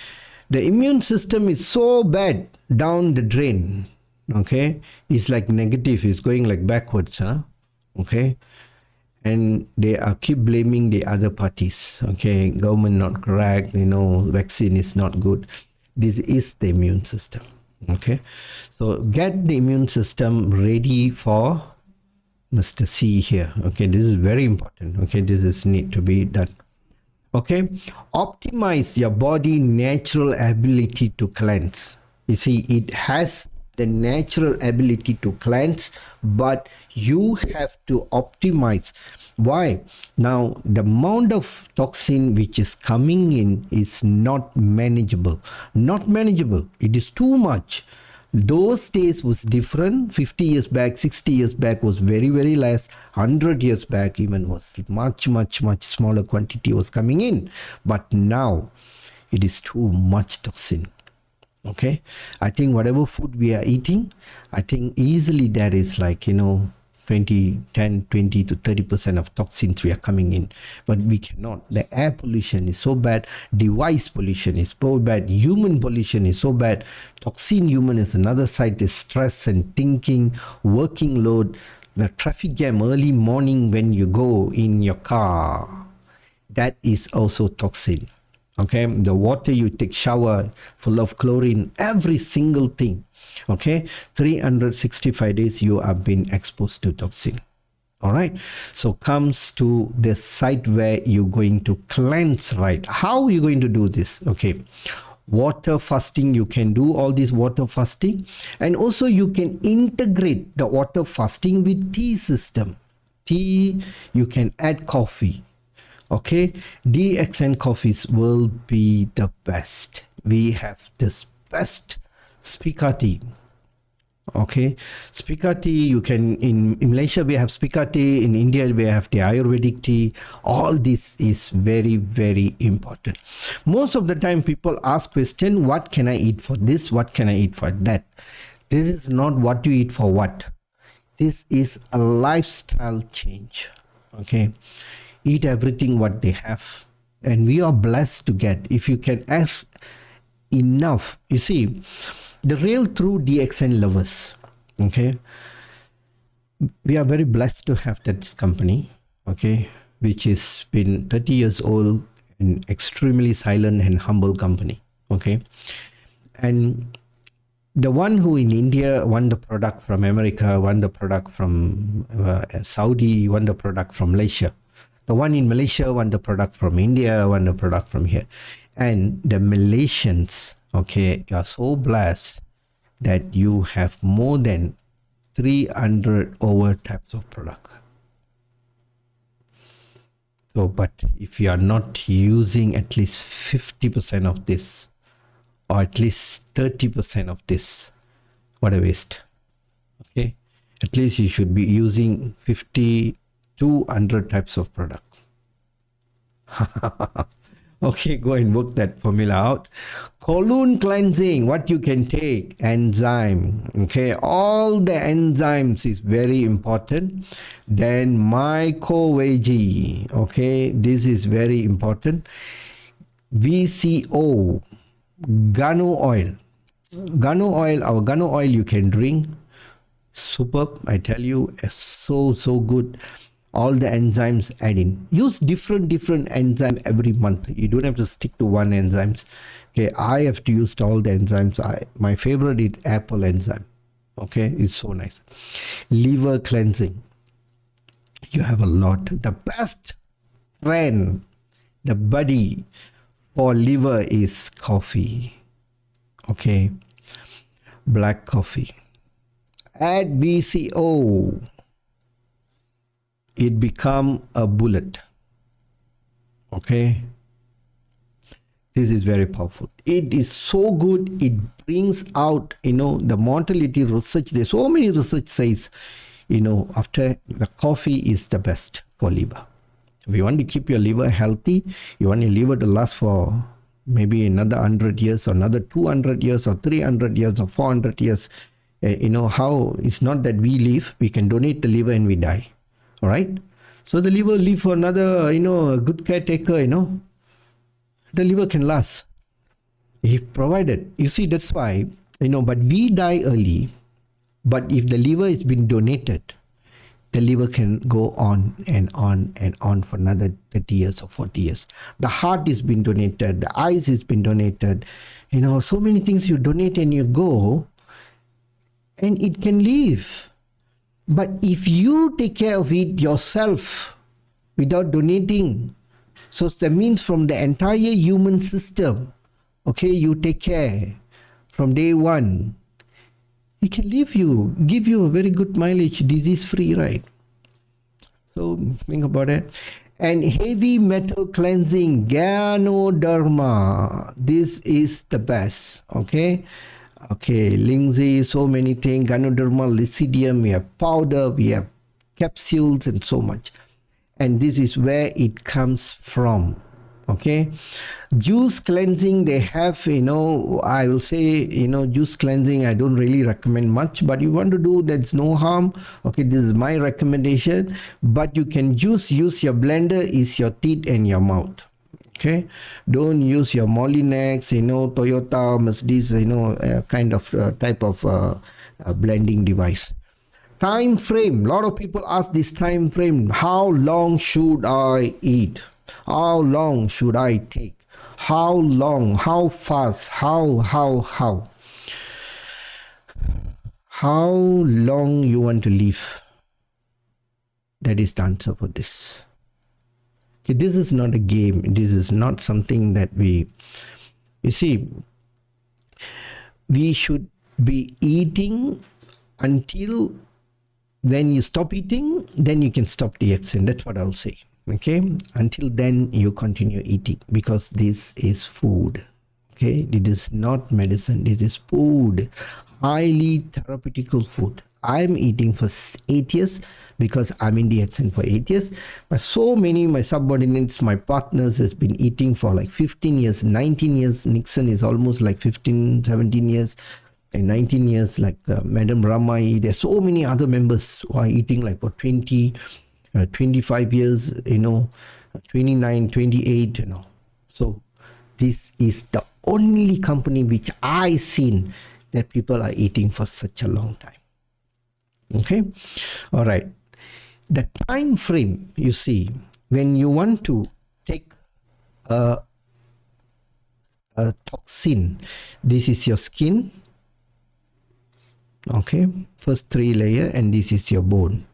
S2: the immune system is so bad down the drain. Okay, it's like negative, it's going like backwards. Okay, and they are keep blaming the other parties. Okay, government not correct, vaccine is not good. This is the immune system. Okay, so get the immune system ready for Mr. C here. Okay, this is very important. Okay, this is need to be done. Okay, optimize your body natural ability to cleanse. You see, it has the natural ability to cleanse, but you have to optimize. Why? Now the amount of toxin which is coming in is not manageable. It is too much. Those days was different. 50 years back, 60 years back was very, very less. 100 years back even was much smaller quantity was coming in, but now it is too much toxin. Okay, I think whatever food we are eating, I think easily that is like 10, 20 to 30% of toxins we are coming in, but we cannot. The air pollution is so bad, device pollution is so bad, human pollution is so bad. Toxin human is another side. The stress and thinking, working load, the traffic jam early morning when you go in your car, that is also toxin. Okay, the water you take shower full of chlorine, every single thing. Okay, 365 days you have been exposed to toxin. All right, so comes to the site where you're going to cleanse, right? How are you going to do this? Okay, water fasting, you can do all this water fasting, and also you can integrate the water fasting with tea system. Tea, you can add coffee. Okay, DXN coffees will be the best. We have this best Spica tea. Okay, Spica tea, you can, in Malaysia we have Spica tea, in India we have the Ayurvedic tea. All this is very, very important. Most of the time people ask question, what can I eat for this? What can I eat for that? This is not what you eat for what. This is a lifestyle change. Okay, eat everything what they have, and we are blessed to get. If you can have enough, you see, the real true DXN lovers, okay, we are very blessed to have that company, okay, which has been 30 years old and extremely silent and humble company. Okay, and the one who in India won the product from America, won the product from Saudi, won the product from Malaysia. The one in Malaysia won the product from India, won the product from here. And the Malaysians, okay, you are so blessed that you have more than 300 over types of product. So, but if you are not using at least 50% of this, or at least 30% of this, what a waste. Okay, at least you should be using 50 to 100 types of product. Okay, go and work that formula out. Colon cleansing, what you can take, enzyme. Okay, all the enzymes is very important. Then myco-veggie. Okay, this is very important. VCO, guano oil. Guano oil, our guano oil you can drink. Superb, I tell you, so good. All the enzymes add in. Use different enzyme every month. You don't have to stick to one enzymes. Okay, I have to use all the enzymes. My favorite is apple enzyme. Okay, it's so nice. Liver cleansing. You have a lot. The best friend, the buddy for liver is coffee. Okay, black coffee. Add VCO. It become a bullet. Okay, this is very powerful. It is so good. It brings out, the mortality research. There's so many research says, after the coffee is the best for liver. If you want to keep your liver healthy, you want your liver to last for maybe another 100 years or another 200 years or 300 years or 400 years. How it's not that we live, we can donate the liver and we die. All right, so the liver live for another, a good caretaker, the liver can last if provided. You see, that's why, but we die early. But if the liver has been donated, the liver can go on and on and on for another 30 years or 40 years. The heart has been donated, the eyes has been donated, so many things you donate and you go, and it can live. But if you take care of it yourself without donating, so that means from the entire human system, okay, you take care from day one, it can give you a very good mileage, disease free, right? So think about it. And heavy metal cleansing, Ganoderma, this is the best. Okay, Lindsay, so many things, Ganoderma, Lycidium, we have powder, we have capsules and so much. And this is where it comes from. Okay, juice cleansing, they have, I will say, juice cleansing, I don't really recommend much, but you want to do, there's no harm. Okay, this is my recommendation, but you can use your blender is your teeth and your mouth. Okay, don't use your Molinex, Toyota, Mercedes, kind of type of blending device. Time frame, a lot of people ask this time frame, how long should I eat? How long should I take? How long? How fast? How? How long you want to live? That is the answer for this. Okay, this is not a game. This is not something that you see, we should be eating until when you stop eating, then you can stop the extent. That's what I'll say. Okay, until then you continue eating, because this is food. Okay, it is not medicine, this is food, highly therapeutical food. I'm eating for 8 years because I'm in the accent for 8 years, but so many my subordinates, my partners has been eating for like 15 years, 19 years. Nixon is almost like 15, 17 years and 19 years, like Madam Ramai. There's so many other members who are eating like for 20, 25 years, 29, 28, So this is the only company which I seen that people are eating for such a long time. Okay, all right. The time frame, you see, when you want to take a toxin, this is your skin. Okay, first 3 layer, and this is your bone.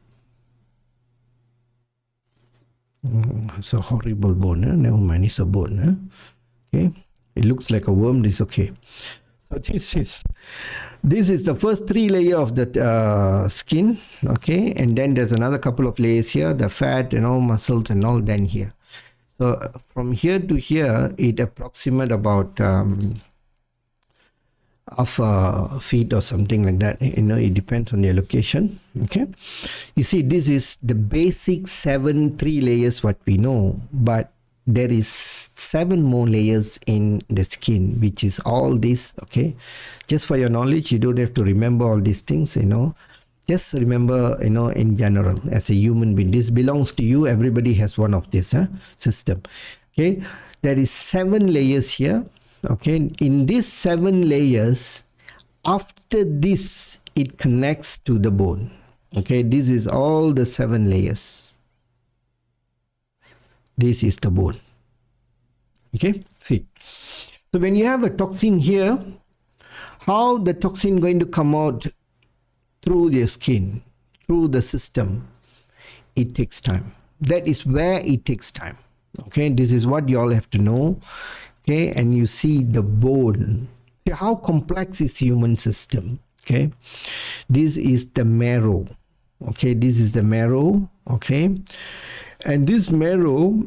S2: It's a horrible bone. Never mind, it's a bone. Okay, it looks like a worm. This okay. So this is the first 3 layer of the skin. Okay, and then there's another couple of layers here, the fat, muscles and all. Then here, So from here to here, it approximate about half a feet or something like that. It depends on your location. Okay, you see, this is the basic 3 layers what we know, but there is 7 more layers in the skin, which is all this. Okay, just for your knowledge, you don't have to remember all these things. Just remember, in general, as a human being, this belongs to you. Everybody has one of this system. Okay, there is 7 layers here. Okay, in these 7 layers, after this, it connects to the bone. Okay, this is all the 7 layers. This is the bone. Okay, see. So when you have a toxin here, how the toxin going to come out through your skin, through the system? It takes time. That is where it takes time. Okay, this is what you all have to know. Okay, and you see the bone. Okay, how complex is human system? Okay, this is the marrow. Okay, this is the marrow. Okay, and this marrow,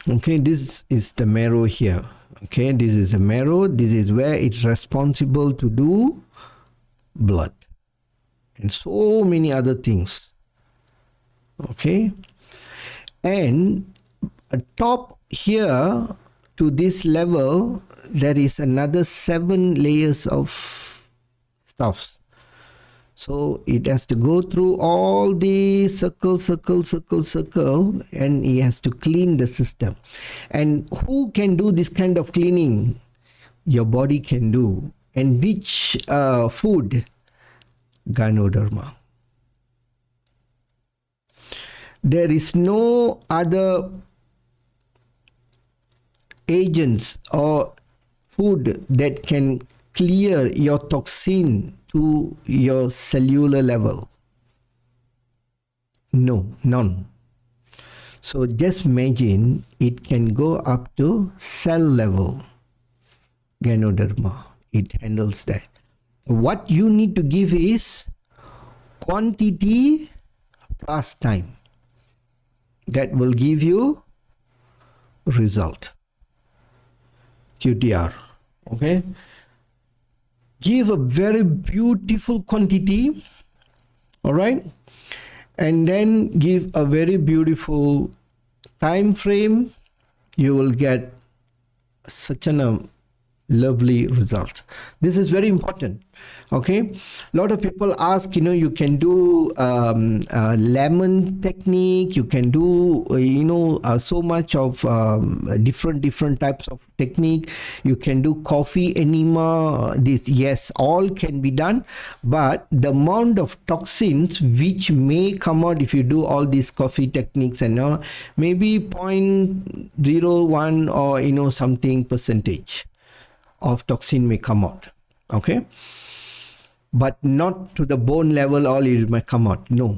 S2: okay, this is the marrow here. Okay, this is the marrow. This is where it's responsible to do blood and so many other things. Okay, and atop here to this level, there is another 7 layers of stuffs. So it has to go through all the circle, and it has to clean the system. And who can do this kind of cleaning? Your body can do. And which food? Ganoderma. There is no other agents or food that can clear your toxin to your cellular level. No, none. So just imagine it can go up to cell level. Ganoderma, it handles that. What you need to give is quantity plus time. That will give you result. QTR. Okay, give a very beautiful quantity, all right, and then give a very beautiful time frame. You will get such a lovely result. This is very important. Okay, a lot of people ask, you can do lemon technique, you can do so much of different types of technique, you can do coffee enema. This, yes, all can be done, but the amount of toxins which may come out if you do all these coffee techniques and all, maybe 0.01 or something percentage of toxin may come out. Okay, but not to the bone level all it might come out. No,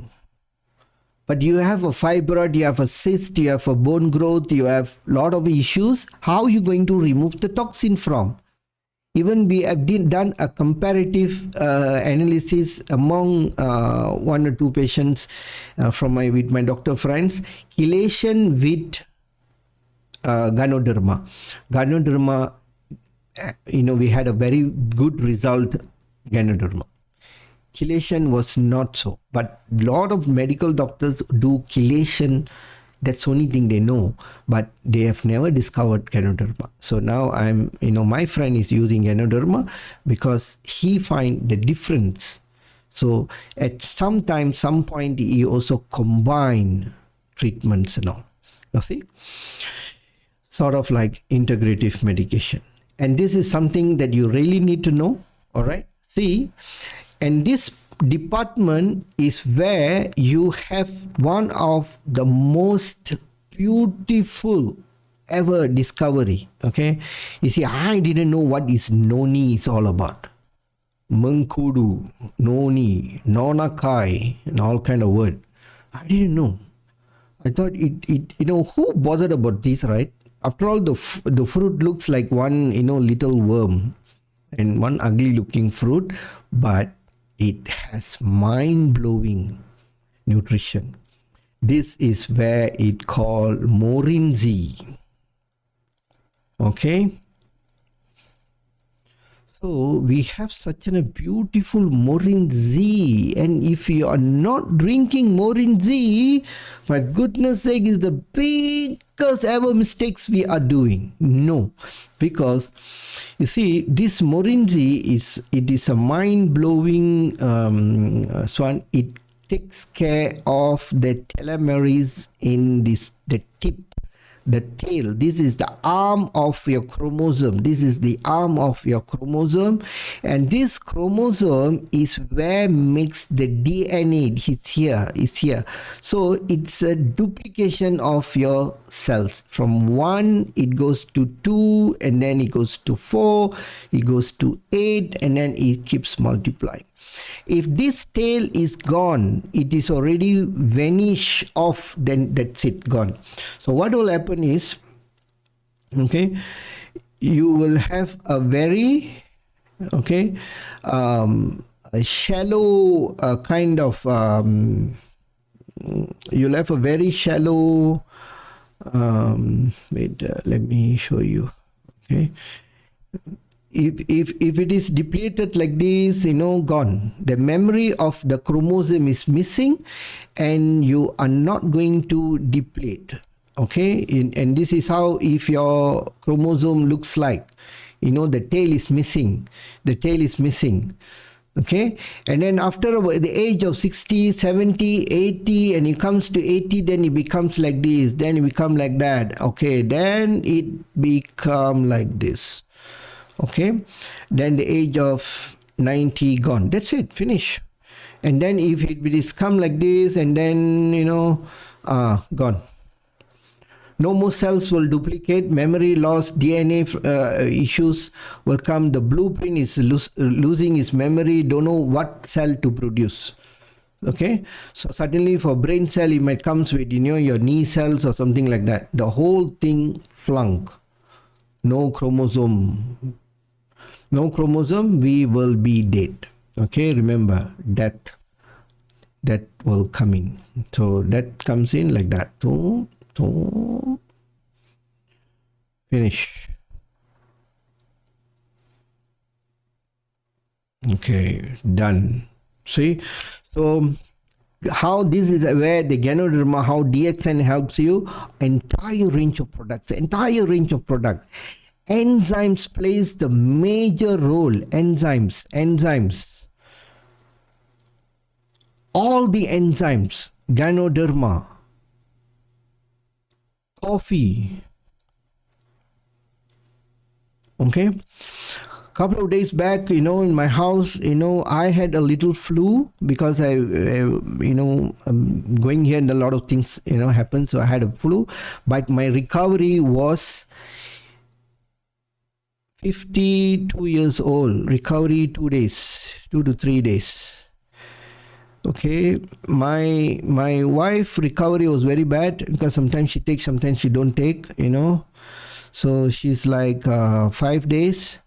S2: but you have a fibroid, you have a cyst, you have a bone growth, you have a lot of issues. How are you going to remove the toxin from? Even we have done a comparative analysis among 1 or 2 patients with my doctor friends. Chelation with Ganoderma. We had a very good result. Ganoderma. Chelation was not so, but a lot of medical doctors do chelation. That's the only thing they know, but they have never discovered Ganoderma. So now my friend is using Ganoderma because he find the difference. So at some point, he also combine treatments and all. You see, sort of like integrative medication. And this is something that you really need to know. All right. See, and this department is where you have one of the most beautiful ever discovery. Okay. You see, I didn't know what is noni is all about. Mengkudu, noni, nonakai, and all kind of word. I didn't know. I thought who bothered about this, right? After all, the fruit looks like one, little worm and one ugly looking fruit, but it has mind-blowing nutrition. This is where it called Morinzi. Okay. So we have such a beautiful Morinzi, and if you are not drinking Morinzi, my goodness sake, is the biggest ever mistakes we are doing. No, because you see, this Morinzi is a mind-blowing swan. It takes care of the telomeres in the tip, the tail. This is the arm of your chromosome. This is the arm of your chromosome, and this chromosome is where makes the DNA. It's here. So it's a duplication of your cells. From 1 it goes to 2, and then it goes to 4, it goes to 8, and then it keeps multiplying. If this tail is gone, it is already vanish off, then that's it, gone. So what will happen is, okay, you will have a very, okay, a shallow kind of, you'll have a very shallow, wait, let me show you, okay. If it is depleted like this, gone. The memory of the chromosome is missing, and you are not going to deplete. Okay, and this is how, if your chromosome looks like, the tail is missing. The tail is missing. Okay, and then after the age of 60, 70, 80, and it comes to 80, then it becomes like this, then it becomes like that. Okay, then it become like this. Okay, then the age of 90 gone. That's it, finish. And then if it is come like this, and then gone. No more cells will duplicate. Memory loss, DNA issues will come. The blueprint is losing its memory. Don't know what cell to produce. Okay, so suddenly for brain cell, it might comes with your knee cells or something like that. The whole thing flunk. No chromosome. No chromosome, we will be dead. Okay, remember, that will come in. So that comes in like that. To finish. Okay, done. See, so how this is where the Ganoderma, how DXN helps you. Entire range of products. Enzymes plays the major role. Enzymes. All the enzymes. Ganoderma. Coffee. Okay. Couple of days back, in my house, I had a little flu because going here and a lot of things, happened. So I had a flu, but my recovery was 52 years old. Recovery 2 days, 2 to 3 days. Okay, my wife recovery was very bad because sometimes she takes, sometimes she don't take. So she's like 5 days.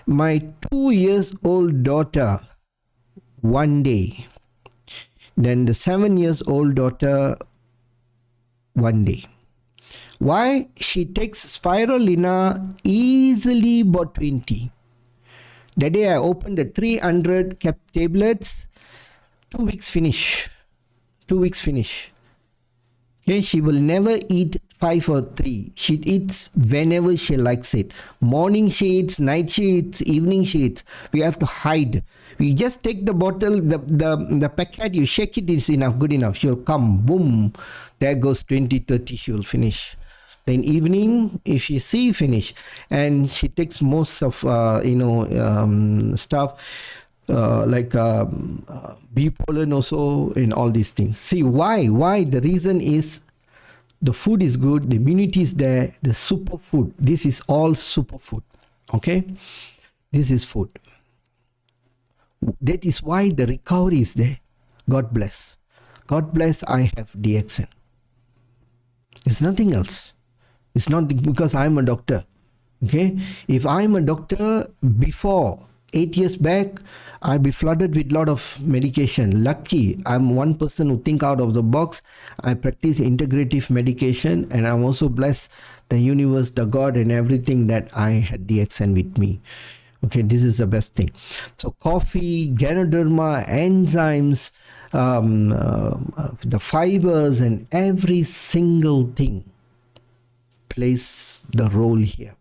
S2: My 2 years old daughter 1 day. Then the 7 years old daughter 1 day. Why? She takes spirulina easily about 20. That day I opened the 300 tablets. 2 weeks finish. 2 weeks finish. Okay, she will never eat 5 or 3. She eats whenever she likes it. Morning she eats, night she eats, evening she eats. We have to hide. We just take the bottle, the packet, you shake it, is enough, good enough. She'll come, boom, there goes 20, 30, she will finish. Then evening, if she see, finish. And she takes most of, stuff. Like bee pollen also, and all these things. See why? The reason is the food is good, the immunity is there, the superfood. This is all superfood. Okay, this is food. That is why the recovery is there. God bless. God bless. I have DXN. It's nothing else. It's not because I'm a doctor. Okay, if I'm a doctor before 8 years back, I'd be flooded with a lot of medication. Lucky, I'm one person who think out of the box. I practice integrative medication, and I'm also blessed the universe, the God, and everything that I had DXN with me. Okay, this is the best thing. So coffee, Ganoderma, enzymes, the fibers, and every single thing plays the role here.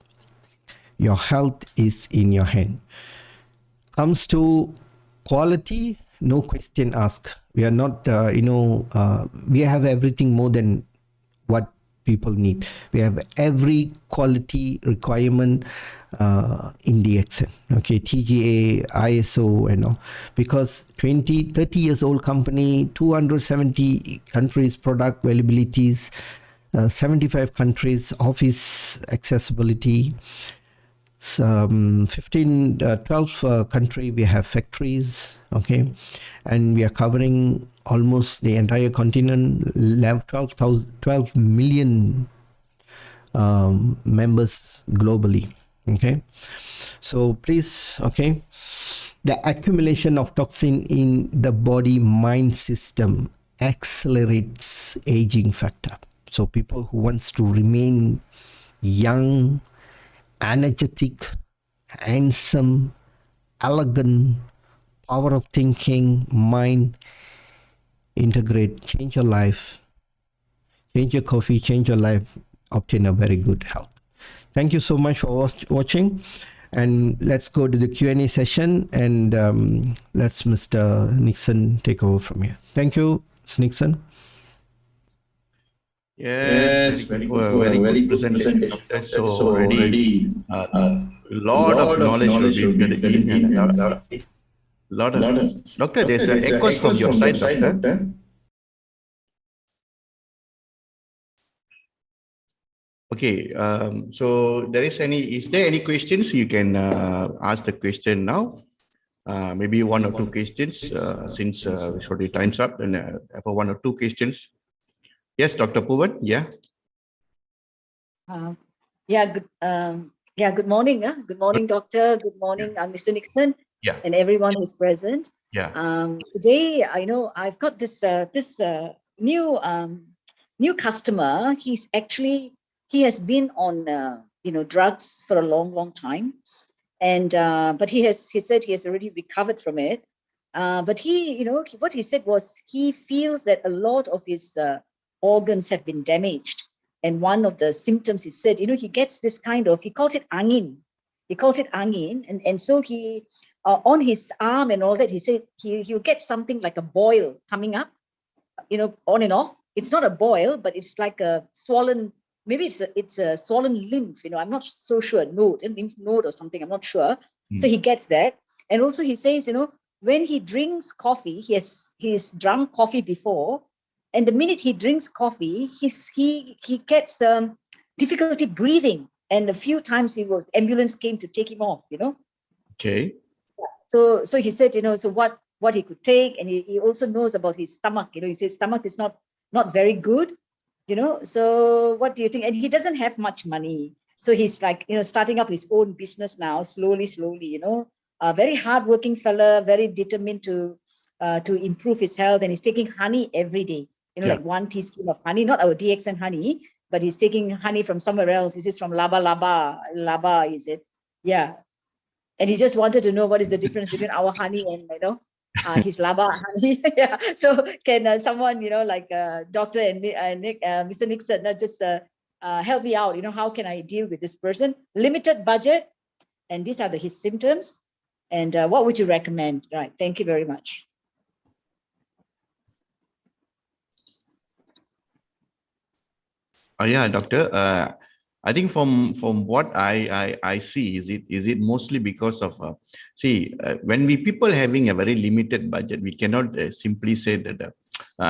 S2: Your health is in your hand. Comes to quality, no question asked. We are not, we have everything more than what people need. We have every quality requirement in DXN. Okay, TGA, ISO, and all. Because 30 years old company, 270 countries, product availabilities, 75 countries, office accessibility. 12 country we have factories, okay, and we are covering almost the entire continent, 12 million members globally, okay. So please, okay, the accumulation of toxin in the body mind system accelerates aging factor. So people who wants to remain young, energetic, handsome, elegant, power of thinking, mind, integrate, change your life, change your coffee, change your life, obtain a very good health. Thank you so much for watching, and let's go to the Q&A session, and let's Mr. Nixon take over from here. Thank you, Mr. Nixon.
S1: Yes, very good presentation, Doctor. So already a lot of knowledge will be fed in, and a lot of Doctor. There's an echoes from your side, Doctor. Okay, so is there any questions? You can ask the question now. Maybe one or two questions since it's already time's up, and for one or two questions. Yes, Dr. Puvan. Yeah.
S3: Good morning. Good morning, Doctor. Good morning, Mr. Nixon.
S1: Yeah.
S3: And everyone who's present.
S1: Yeah.
S3: Today, I know I've got this new customer. He has been on drugs for a long time, and but he said he has already recovered from it. But what he said was he feels that a lot of his organs have been damaged. And one of the symptoms he said, he gets this kind of, he calls it angin. And so he, on his arm and all that, he said he'll get something like a boil coming up, on and off. It's not a boil, but it's like a swollen, maybe it's a swollen lymph, I'm not so sure, a lymph node or something, I'm not sure. So he gets that. And also he says, when he drinks coffee, he's drunk coffee before, and the minute he drinks coffee, he gets difficulty breathing. And a few times ambulance came to take him off,
S1: Okay.
S3: So he said, so what he could take, and he also knows about his stomach, he says stomach is not very good, so what do you think? And he doesn't have much money. So he's like, starting up his own business now, slowly, a very hardworking fella, very determined to improve his health. And he's taking honey every day. Like 1 teaspoon of honey, not our DXN honey, but he's taking honey from somewhere else. This is from Laba, is it? Yeah. And he just wanted to know what is the difference between our honey and, his Laba honey. Yeah. So can someone, like Dr. and Nick, Mr. Nixon, just help me out? How can I deal with this person? Limited budget, and these are his symptoms. And what would you recommend? Right. Thank you very much.
S1: Yeah, Doctor. I think from what I see, is it mostly because of when people having a very limited budget, we cannot simply say that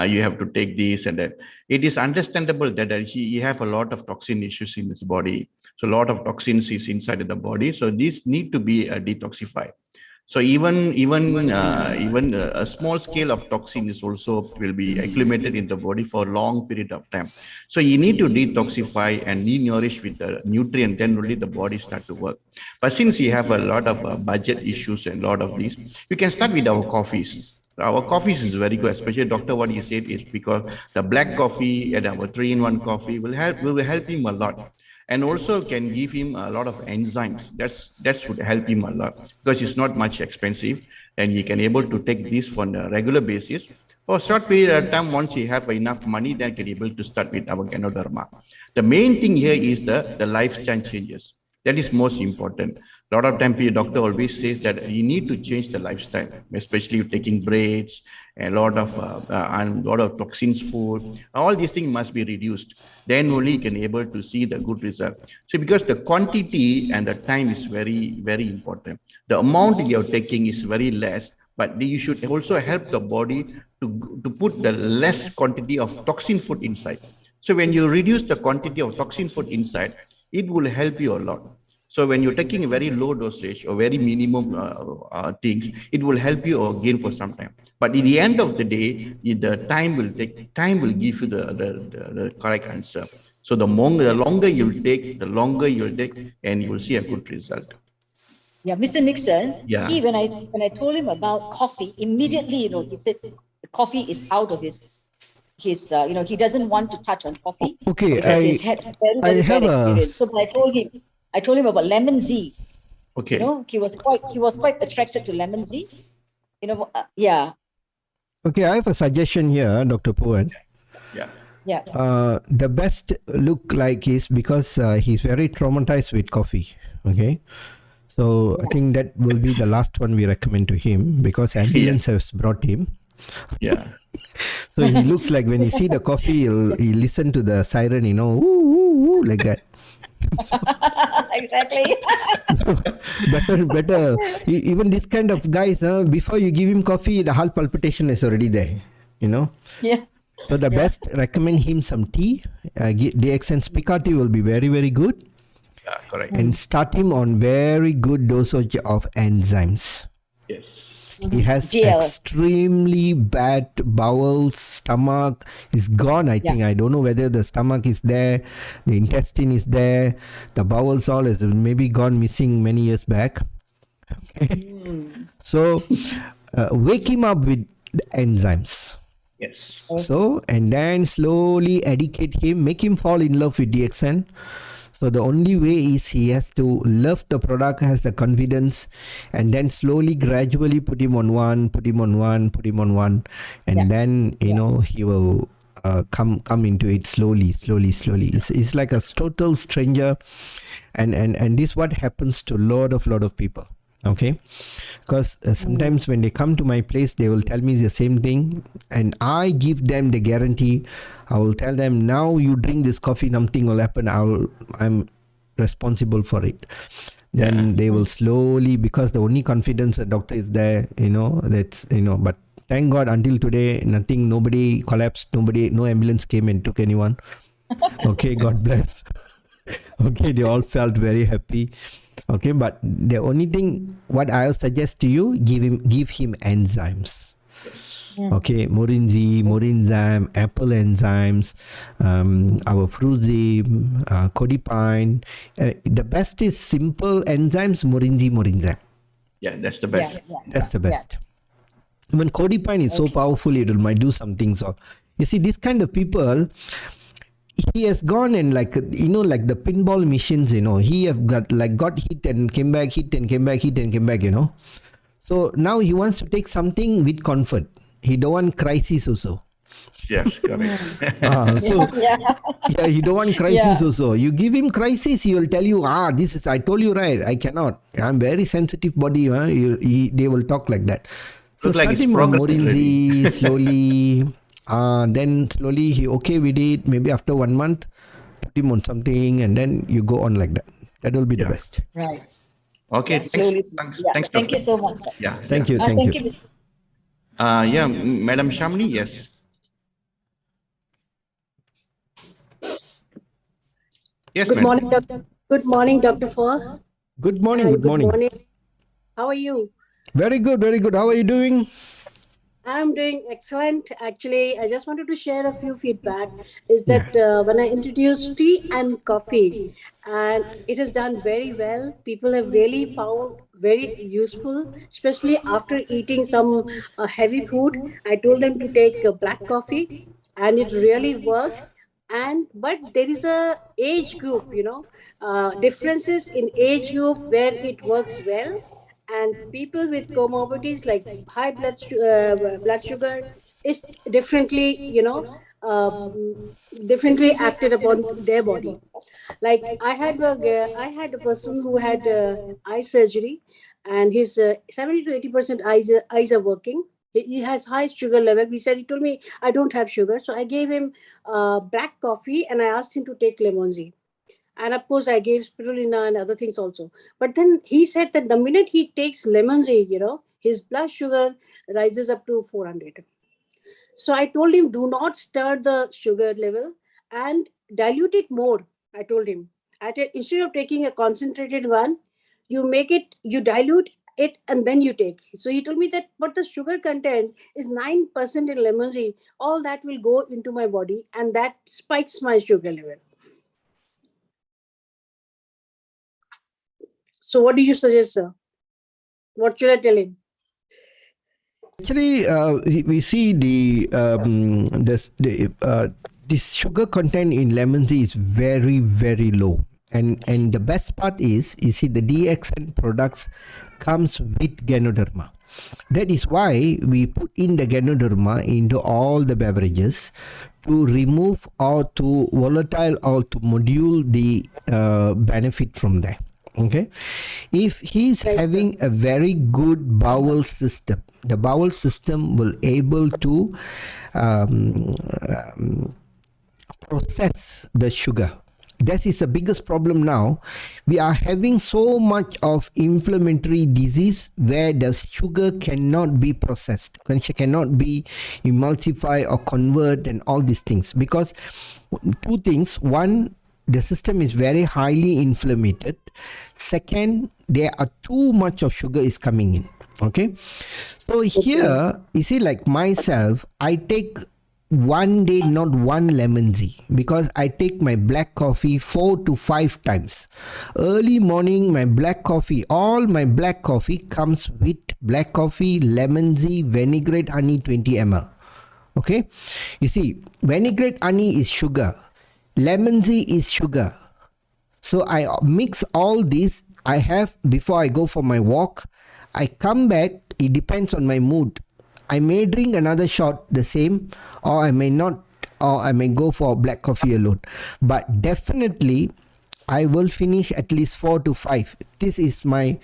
S1: you have to take this and that. It is understandable that he have a lot of toxin issues in his body. So a lot of toxins is inside of the body. So these need to be detoxified. So even a small scale of toxin is also will be acclimated in the body for a long period of time. So you need to detoxify and re-nourish with the nutrient, then only the body start to work. But since you have a lot of budget issues and a lot of these, you can start with our coffees. Our coffees is very good, especially doctor. What he said is because the black coffee and our 3-in-1 coffee will help him a lot, and also can give him a lot of enzymes. That would help him a lot because it's not much expensive, and he can able to take this on a regular basis for a short period of time. Once he have enough money, then can able to start with our Ganoderma. The main thing here is the lifestyle changes. That is most important. A lot of time, the doctor always says that you need to change the lifestyle, especially taking breaks and a lot of toxins food. All these things must be reduced. Then only you can able to see the good result. So because the quantity and the time is very, very important. The amount you're taking is very less, but you should also help the body to put the less quantity of toxin food inside. So when you reduce the quantity of toxin food inside, it will help you a lot. So when you're taking a very low dosage or very minimum things, it will help you again for some time. But in the end of the day, the time will give you the correct answer. So the longer you'll take, and you will see a good result.
S3: Yeah, Mr. Nixon.
S1: Yeah.
S3: See, when I told him about coffee, immediately, he said coffee is out of his he doesn't want to touch on coffee.
S2: Okay,
S3: because he's had very, very bad experience. So I told him about lemon Z.
S1: Okay.
S3: He was quite attracted to lemon Z. Yeah.
S2: Okay, I have a suggestion here, Dr. Puan.
S1: Yeah.
S3: Yeah.
S2: The best look like is because he's very traumatized with coffee. Okay. So I think that will be the last one we recommend to him because ambulance has brought him.
S1: Yeah.
S2: So he looks like when he see the coffee, he'll listen to the siren, woo, woo, woo, like that.
S3: So, exactly.
S2: So better. Even this kind of guys, before you give him coffee, the heart palpitation is already there.
S3: Yeah.
S2: So the best, recommend him some tea. DXN Spica tea will be very, very good.
S1: Yeah, correct.
S2: And start him on very good dosage of enzymes.
S1: Yes.
S2: He has extremely bad bowels, stomach is gone. I think I don't know whether the stomach is there, the intestine is there, the bowels all is maybe gone missing many years back. Okay. So wake him up with the enzymes.
S1: Yes.
S2: So and then slowly educate him, make him fall in love with DXN. So the only way is he has to love the product, has the confidence, and then slowly, gradually put him on one, and then he will come into it slowly. It's like a total stranger, and this what happens to lot of people. Okay, because sometimes when they come to my place, they will tell me the same thing, and I give them the guarantee. I will tell them, now you drink this coffee, nothing will happen. I'm responsible for it. Then they will slowly, because the only confidence the doctor is there, but thank God until today, nobody collapsed, no ambulance came and took anyone. Okay, God bless. Okay, they all felt very happy. Okay, but the only thing what I'll suggest to you, give him enzymes. Okay, Morinzyme, apple enzymes, our Fruzyme, Codipine. The best is simple enzymes, Morinzyme.
S1: Yeah, that's the best.
S2: That's the best. When Codipine is so powerful, it might do some things. So, you see, this kind of people, he has gone and like the pinball machines, he have got hit and came back, So now he wants to take something with comfort. He don't want crisis also.
S1: Yes, correct.
S2: He don't want crisis also. You give him crisis, he will tell you, this is, I told you right, I cannot. I'm very sensitive body. They will talk like that. So start him on Morinzy slowly. Then slowly he okay with it. Maybe after 1 month, put him on something, and then you go on like that. That will be the best.
S3: Right.
S1: Okay. Thanks.
S3: Thank you so much.
S1: Yeah.
S2: Thank you.
S3: Thank you.
S1: Madam Shamli, yes. Yes,
S4: Good morning, Dr. Good morning, Dr. Four.
S2: Good morning.
S4: Good morning. How are you?
S2: Very good, very good. How are you doing?
S4: I'm doing excellent. Actually, I just wanted to share a few feedback. Is
S2: Yeah.
S4: that when I introduced tea and coffee, and it has done very well. People have really found very useful, especially after eating some heavy food. I told them to take black coffee, and it really worked. And but there is a age group, differences in age group where it works well, and people with comorbidities like high blood sugar is differently, differently acted upon their body. Like I had a person who had eye surgery, and his 70 to 80% eyes are working. He has high sugar level. He told me, I don't have sugar, so I gave him black coffee, and I asked him to take lemon, and of course I gave spirulina and other things also. But then he said that the minute he takes lemon tea, his blood sugar rises up to 400. So I told him, do not stir the sugar level and dilute it more. I told him, instead of taking a concentrated one, you dilute it and then you take. So he told me that, but the sugar content is 9% in lemon tea. All that will go into my body and that spikes my sugar level. So what do you suggest, sir? What should I tell him?
S2: Actually, we see this sugar content in lemon tea is very very low, and the best part is, you see, the DXN products comes with Ganoderma. That is why we put in the Ganoderma into all the beverages to remove or to volatile or to module the benefit from there. Okay, if he's
S4: Right, sir.
S2: having a very good bowel system, the bowel system will able to um, process the sugar. That is the biggest problem now. We are having so much of inflammatory disease where the sugar cannot be processed, cannot be emulsify or convert and all these things, because two things: one, the system is very highly inflamed. Second, there are too much of sugar is coming in. Okay, so here you see, like myself, I take one day not one lemon tea, because I take my black coffee 4 to 5 times. Early morning, my black coffee, all my black coffee comes with black coffee, lemon tea, vinaigrette honey 20 ml. Okay, you see, vinaigrette honey is sugar, lemon tea is sugar. So I mix all these. I have, before I go for my walk, I come back, it depends on my mood. I may drink another shot the same, or I may not, or I may go for black coffee alone. But definitely I will finish at least 4 to 5. This is my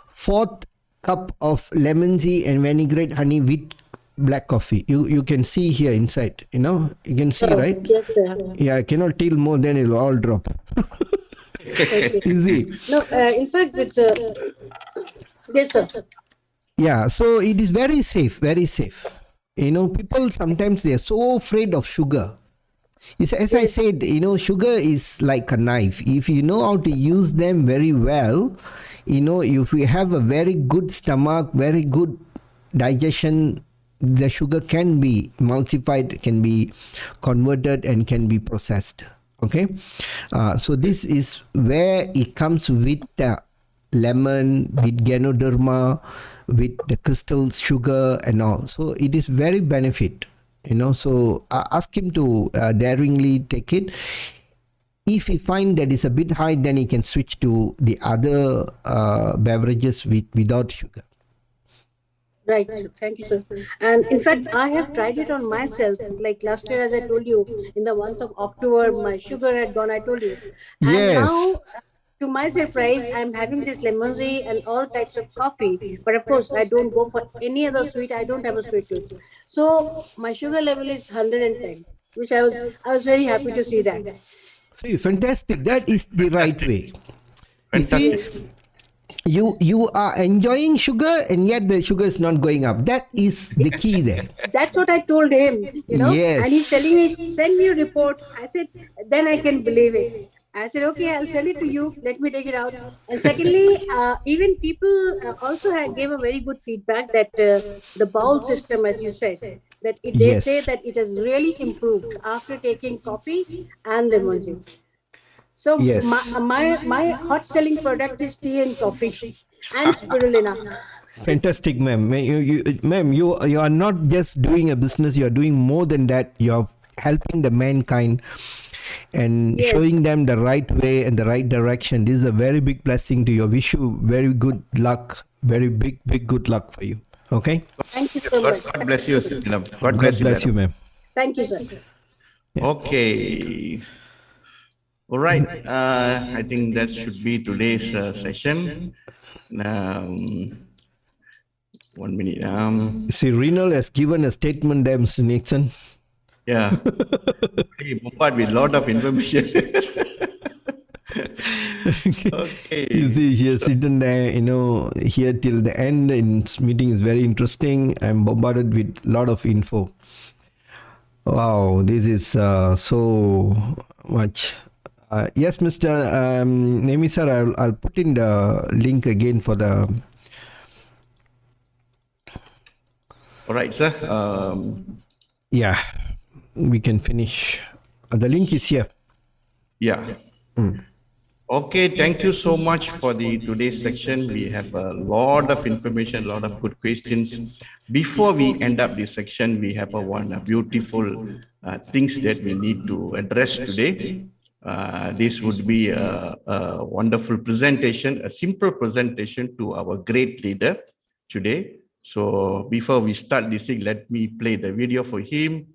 S2: 4th cup of lemon tea and vinaigrette honey with black coffee. You can see here inside, you can see, right?
S4: Yes, sir.
S2: Yeah, I cannot tell more, then it'll all drop.
S4: Okay.
S2: Easy.
S4: No, in fact, with yes, sir.
S2: Yeah, so it is very safe, very safe. People sometimes they are so afraid of sugar. As I
S4: Yes.
S2: said, sugar is like a knife. If you know how to use them very well, if we have a very good stomach, very good digestion, the sugar can be emulsified, can be converted, and can be processed. Okay, so this is where it comes with the lemon, with Ganoderma, with the crystal sugar and all. So it is very benefit. So ask him to daringly take it. If he find that is a bit high, then he can switch to the other beverages without sugar.
S4: Right, sir. Thank you, sir. And in fact, I have tried it on myself. Like last year, as I told you, in the month of October, my sugar had gone, I told you. And
S2: Yes.
S4: now, to my surprise, I'm having this lemon tea and all types of coffee. But of course, I don't go for any other sweet. I don't have a sweet tooth. So my sugar level is 110, which I was very happy to see that.
S2: See, fantastic. That is the right
S1: Fantastic.
S2: way. You see,
S1: Fantastic.
S2: you are enjoying sugar and yet the sugar is not going up. That is the key there.
S4: That's what I told him, and he's telling me,
S2: Yes.
S4: send me a report. I said, then I can believe it. I said, okay, I'll send it to you. Let me take it out. And secondly, even people also gave a very good feedback that the bowel system, as you said, that they say
S2: Yes.
S4: that it has really improved after taking coffee and lemon juice. So
S2: Yes.
S4: my hot selling product is tea and coffee and spirulina.
S2: Fantastic, ma'am. Ma'am, you are not just doing a business. You are doing more than that. You are helping the mankind and
S4: Yes.
S2: showing them the right way and the right direction. This is a very big blessing to you. Wish you very good luck. Very big good luck for you. Okay.
S4: Thank you so much.
S1: God bless you, madam. God
S2: God
S1: bless you, madam.
S2: ma'am.
S4: Thank you, sir.
S1: Okay. All right. I think that should be today's session. 1 minute.
S2: See, Renal has given a statement there, Mr. Nixon.
S1: Yeah. Hey, bombard with lot of information. Okay.
S2: You see, he has sitting there, here till the end. In meeting is very interesting. I'm bombarded with lot of info. Wow, this is so much. Yes, Mr. Nemi sir, I'll put in the link again for the.
S1: All right, sir.
S2: Yeah, we can finish. The link is here.
S1: Yeah. Okay, thank you so much for the today's section. We have a lot of information, a lot of good questions. Before we end up this section, we have one beautiful things that we need to address today. This would be a wonderful presentation, a simple presentation to our great leader today. So before we start this thing, let me play the video for him.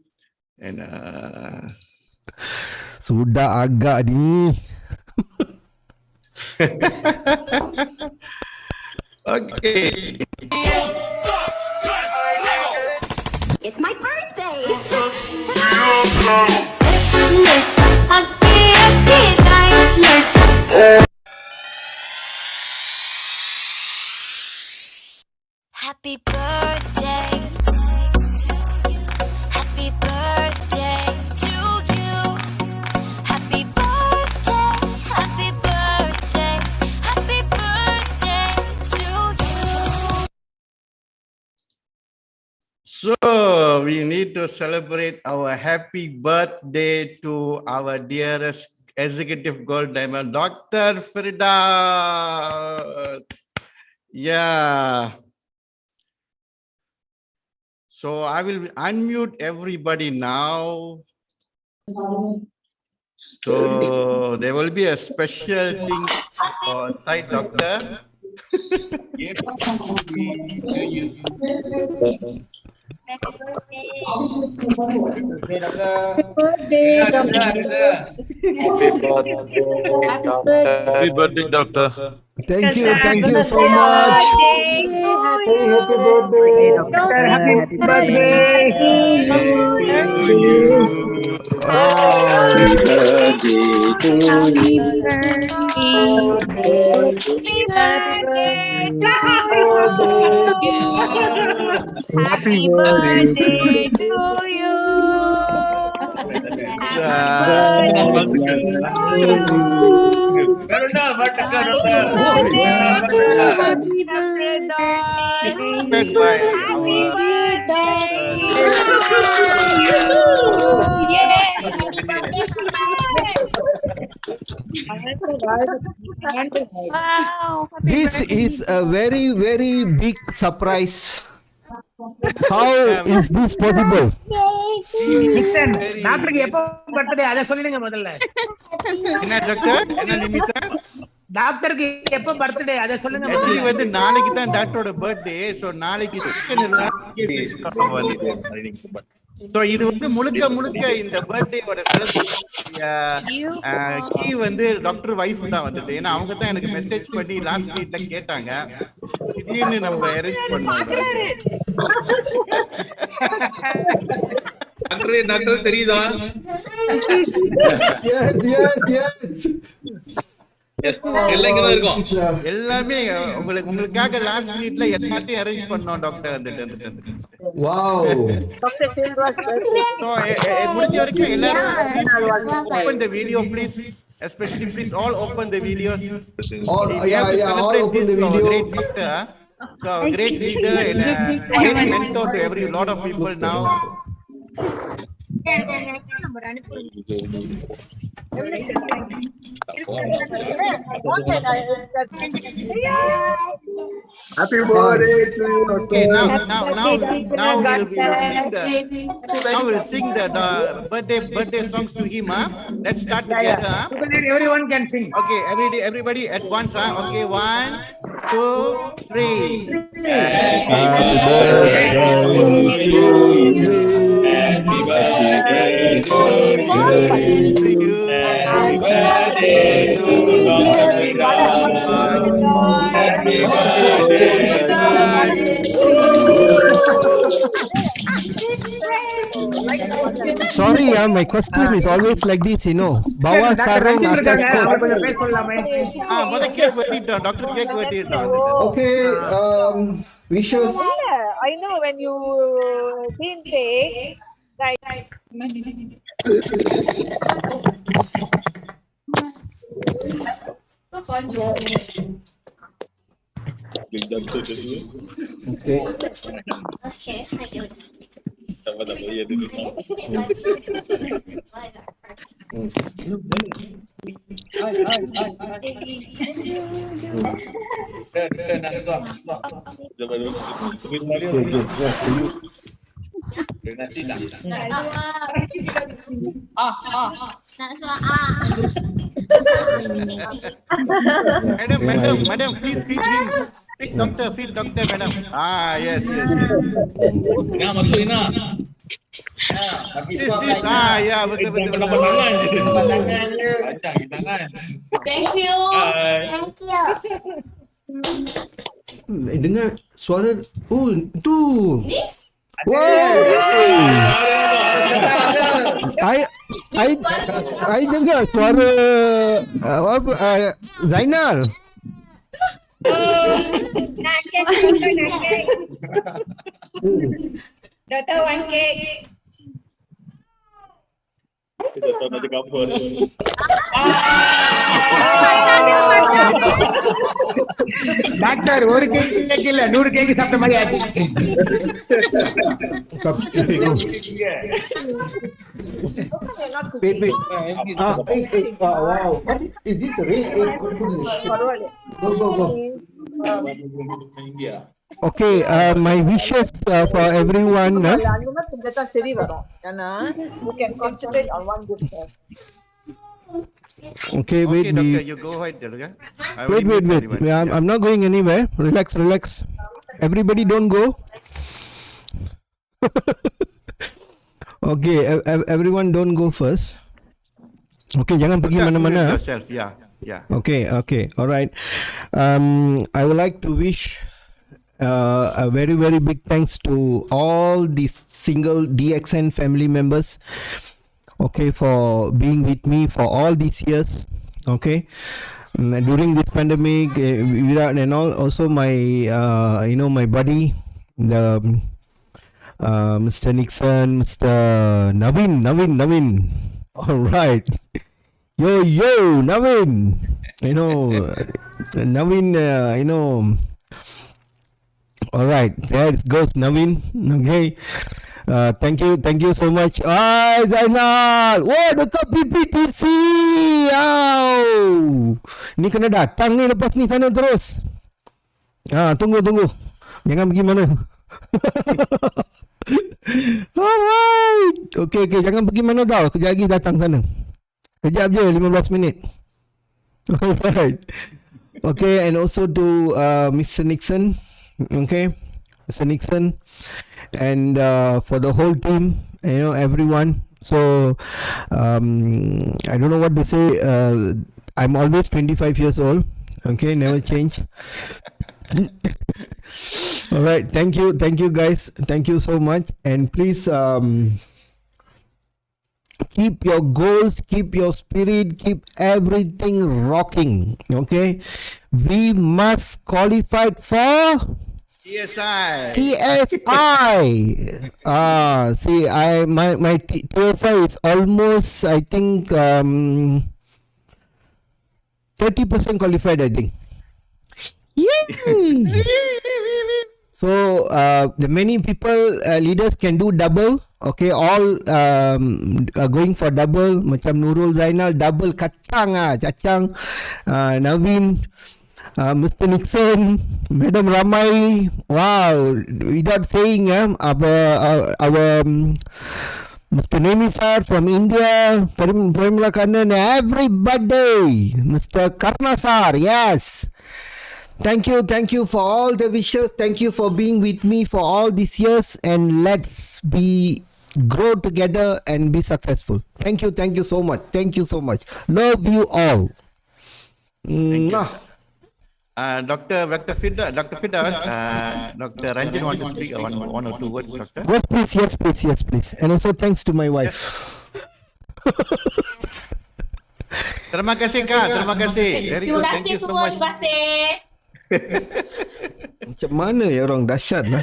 S1: And
S2: sudah agak ni.
S1: Okay.
S5: It's my birthday. Happy birthday to you. Happy birthday to you. Happy birthday. Happy birthday. Happy birthday to you.
S1: So we need to celebrate our happy birthday to our dearest executive gold diamond, Dr. Frida. Yeah. So I will unmute everybody now. So there will be a special thing for side doctor.
S4: Birthday, doctor.
S6: Happy birthday, doctor.
S2: Thank you so much.
S4: Happy
S7: birthday, doctor. Happy birthday.
S5: Happy birthday to you.
S1: Prepared by our
S2: This is a very big surprise. How is this possible?
S7: Nixon டாக்டருக்கு எப்போ birthday அத சொல்லுங்க முதல்ல.
S1: என்ன doctor என்ன நிமி sir
S7: டாக்டருக்கு எப்போ birthday அத சொல்லுங்க முதல்ல.
S1: ஆக்சுவலி வந்து நாளைக்கு தான் டாக்டரோட பர்த்டே. சோ நாளைக்கு செக்ஷன் இல்ல. சோ இது வந்து முழுக்க இந்த பர்த்டேவோட கீ வந்து டாக்டர் வைஃப் தான் வந்தது. ஏன்னா அவங்க தான் எனக்கு மெசேஜ் பண்ணி லாஸ்ட் வீக்ல கேட்டாங்க. திடீர்னு நம்ம அரேஞ்ச் பண்ணோம்.
S6: டாக்டர் தெரியுதா?
S1: எல்லாமே உங்களுக்காக லாஸ்ட் மினிட்ல எல்லாத்தையும் அரேஞ்ச் பண்ணோம் டாக்டர். வந்துட்டு
S2: wow.
S4: Dr. Phil was birthday.
S1: முடிஞ்ச வரைக்கும் எல்லாரும் open the video please. Especially, please all open the videos.
S2: All,
S1: We have to
S2: all
S1: celebrate
S2: open
S1: this
S2: the
S1: to our
S2: video.
S1: great doctor, so our great leader and a great mentor to every lot of people now.
S8: Happy birthday to you,
S1: Okay,
S8: doctor.
S1: now we'll sing the birthday songs to him. Let's start
S7: Yeah.
S1: together.
S7: Everyone can sing.
S1: Okay, everybody at once. Okay, 1, 2, 3.
S2: Happy birthday to you.
S8: Happy birthday
S1: to you.
S8: Happy birthday to Dr. Happy birthday
S2: Sorry, my costume is always like this, you know. Bawah
S7: doctor
S2: sarung,
S7: Ranjith
S2: atas
S7: இருக்காங்க
S2: coat.
S7: அவங்க கொஞ்சம் பேச சொல்லலாமே
S1: முதல் cake வெட்டிட்டோம் doctor cake வெட்டிட்டோம்
S2: Okay, wishes.
S9: I know when you didn't take, like,
S2: Okay.
S5: Okay, I do it.
S1: Madam, please feed him. Feed doctor, madam. Yes.
S8: Ina masuk Ina.
S1: This, ya, betul.
S5: Thank you. Thank you.
S2: Dengar suara. Oh, tu. Wow. I dengar suara Zainal.
S5: Nak cake. Doktor, one cake.
S8: Doktor nak cakap apa?
S7: Doctor ஒரு cake இல்ல 100 cake சாப்பிட்ட மாதிரி ஆச்சு
S2: Wait. Wow. What is this? Real egg? Go.
S8: India.
S2: Okay, my wishes for everyone.
S9: you can concentrate on one business.
S2: Okay, wait.
S1: Doctor, you go ahead. Okay?
S2: Wait. I'm not going anywhere. Relax. Everybody don't go. Okay, everyone don't go first. Okay, jangan pergi mana-mana.
S1: Yourself, yeah.
S2: Okay. All right. I would like to wish a very, very big thanks to all these single DXN family members. Okay, for being with me for all these years. Okay, during this pandemic, and all. Also, my my buddy, the Mr. Nixon, Mr. Navin. All right. Yo, Navin. Navin. All right, there goes Navin. Okay. Thank you so much. Zainal. Oh, dekat PPTC. Ni kena datang ni lepas ni sana terus. Tunggu. Jangan pergi mana. Alright. Okay, jangan pergi mana tau. Kejap lagi datang sana. Kejap je, 15 minit. Alright. Okay, and also to Mr. Nixon. Okay, Mr. Nixon. And for the whole team, everyone. So I don't know what to say. I'm always 25 years old. Okay, never change. All right, thank you guys, thank you so much, and please keep your goals, keep your spirit, keep everything rocking. Okay, we must qualify for
S1: TSI.
S2: See, my TSI is almost, I think, 30% qualified, I think. Yay! So the many people leaders can do double. Okay, all are going for double. Macam Nurul Zainal double kacang cacang. Naveen, Mr. Nixon, Madam Ramai. Wow, without saying our Mr. Nemi sir from India, Parimla Kannan, everybody. Mr. Karna sir, yes. Thank you for all the wishes. Thank you for being with me for all these years, and let's grow together and be successful. Thank you so much. Thank you so much. Love you all.
S1: Thank you. Dr. Firdaus, Dr. Ranjan wants to speak one or two words, Doctor.
S2: Yes, please. And also thanks to my wife.
S1: Terima kasih Kak, terima kasih. Very good. Thank you so much.
S5: Terima kasih.
S2: Macam mana ya orang dahsyat lah.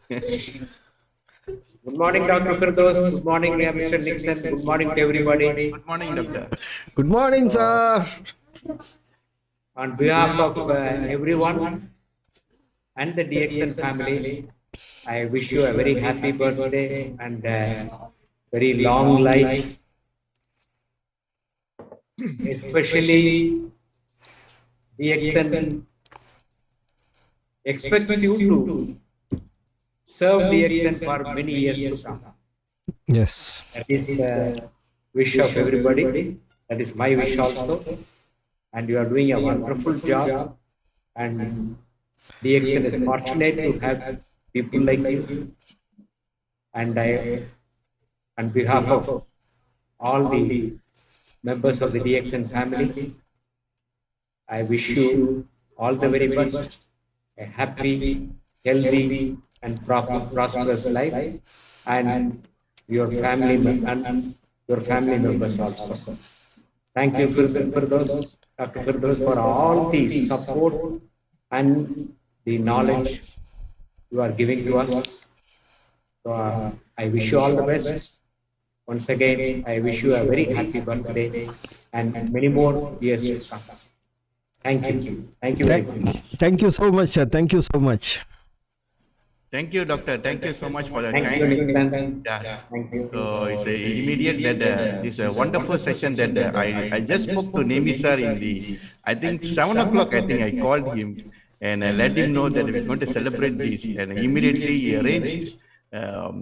S10: Good morning, Dr. Firdaus. Good morning, Mr. Nixon. Good morning to everybody.
S1: Good morning, Doctor.
S2: Good morning, sir.
S10: On behalf of everyone and the DXN family, I wish you a very happy birthday and very long life. Especially DXN expects you to serve DXN for many years to come.
S2: Yes.
S10: That is the wish of everybody. That is my wish also. And you are doing a wonderful job. And DXN is fortunate to have people like you. And I, on behalf of all the members of the DXN family, I wish you all the very best, a happy, healthy, and prosperous life, and your family members also. Thank you for those, Dr. Firdaus, for all the support and the knowledge you are giving to us. So I wish you all the best. Once again, I wish you a very happy birthday and many more years to come. Thank you. Thank you very much.
S2: Thank you so much, sir. Thank you so much.
S1: Thank you, Doctor. Thank you so much for the
S10: Thank
S1: time.
S10: you, Nixon.
S1: Yeah.
S10: Thank you.
S1: So it's immediate that it's a wonderful session that I just spoke to Nemi sir in I think 7 o'clock. I think I called him and I let him know that we're going to celebrate this, and immediately he arranged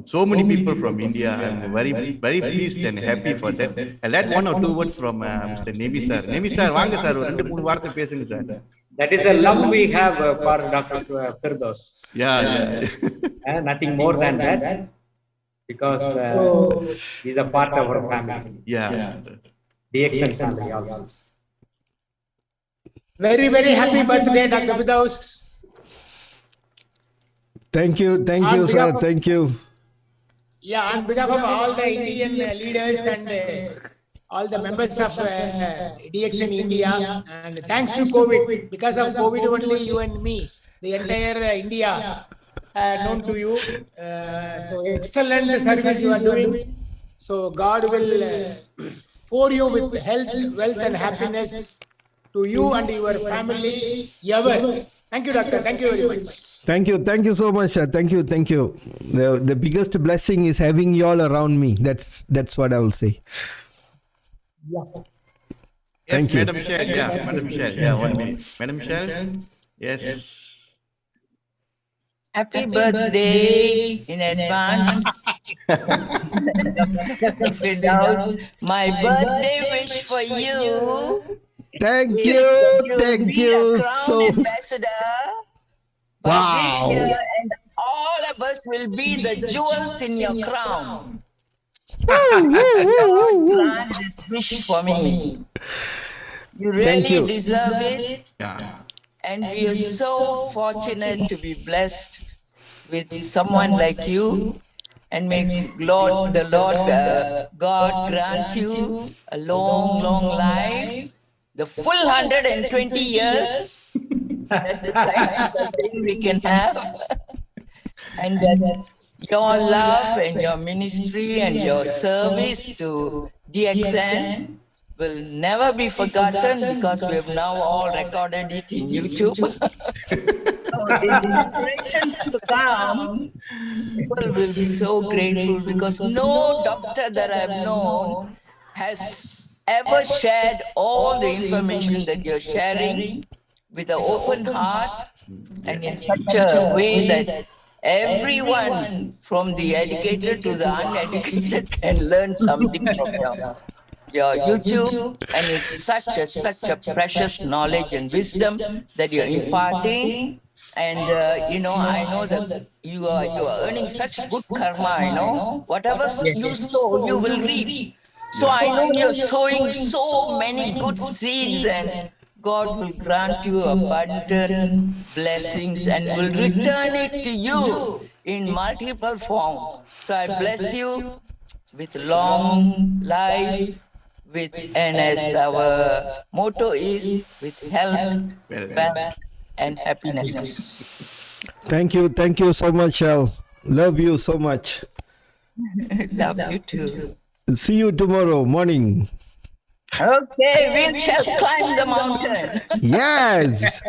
S1: so many people from India. I'm very pleased and happy for that. I let 1 or 2 words from Mr. Nemi sir. Nemi sir, vaanga sir, 2-3 வார்த்தை பேசுங்க sir.
S10: That is a love we have for Dr. Firdaus.
S1: Yeah.
S10: Nothing more than that, because he's a part of our family.
S1: Yeah.
S10: DXN family also.
S7: Very, very happy birthday, Dr. Firdaus.
S2: Thank you, sir. Thank you.
S7: Yeah, on behalf of all the Indian leaders and all the members of DXN India, and thanks to COVID, because of COVID only you and me, the entire India known to you. So excellent service you are doing. So God will pour you with health, wealth and happiness to you and your family ever. Thank you, Doctor. Thank you very much.
S2: Thank you so much, sir. Thank you. The biggest blessing is having you all around me. That's what I will say. Thank you.
S1: Madam Michelle. Yeah, Madam Michelle. Yeah, 1 minute. Madam Michelle. Yes.
S11: Happy birthday in advance. Dr. Firdaus, my birthday wish for you.
S2: Thank
S11: is
S2: you.
S11: that you will
S2: Thank
S11: be
S2: you
S11: a crown
S2: so
S11: ambassador. But
S2: Wow.
S11: this year, and all of us will be the jewels in your crown. God grant this wish for me. You really deserve it.
S1: Yeah.
S11: And we are so fortunate to be blessed with someone like you. And may the Lord God grant you a long life, the full 120 years that the scientists are saying we can have. And that your love and your ministry and your service to DXN will never be forgotten because we have now all recorded it in YouTube. So in generations to come, people will be so grateful because no doctor that I've known has ever shared all the information that you're sharing with an open heart and in such a way that everyone from the educated to the uneducated can learn something from your YouTube, and it's such a precious knowledge and wisdom that you're imparting. And I know that you are earning such good karma. Whatever you sow, you will reap. So I know you're sowing so many good seeds, and God will grant you abundant blessings and will return it to you in multiple forms. So I bless you with long life, and as our motto is, with health, wealth, and happiness.
S2: Thank you so much, Shell. Love you so much.
S11: Love you too.
S2: See you tomorrow morning.
S11: Okay, we shall climb the mountain.
S2: Yes.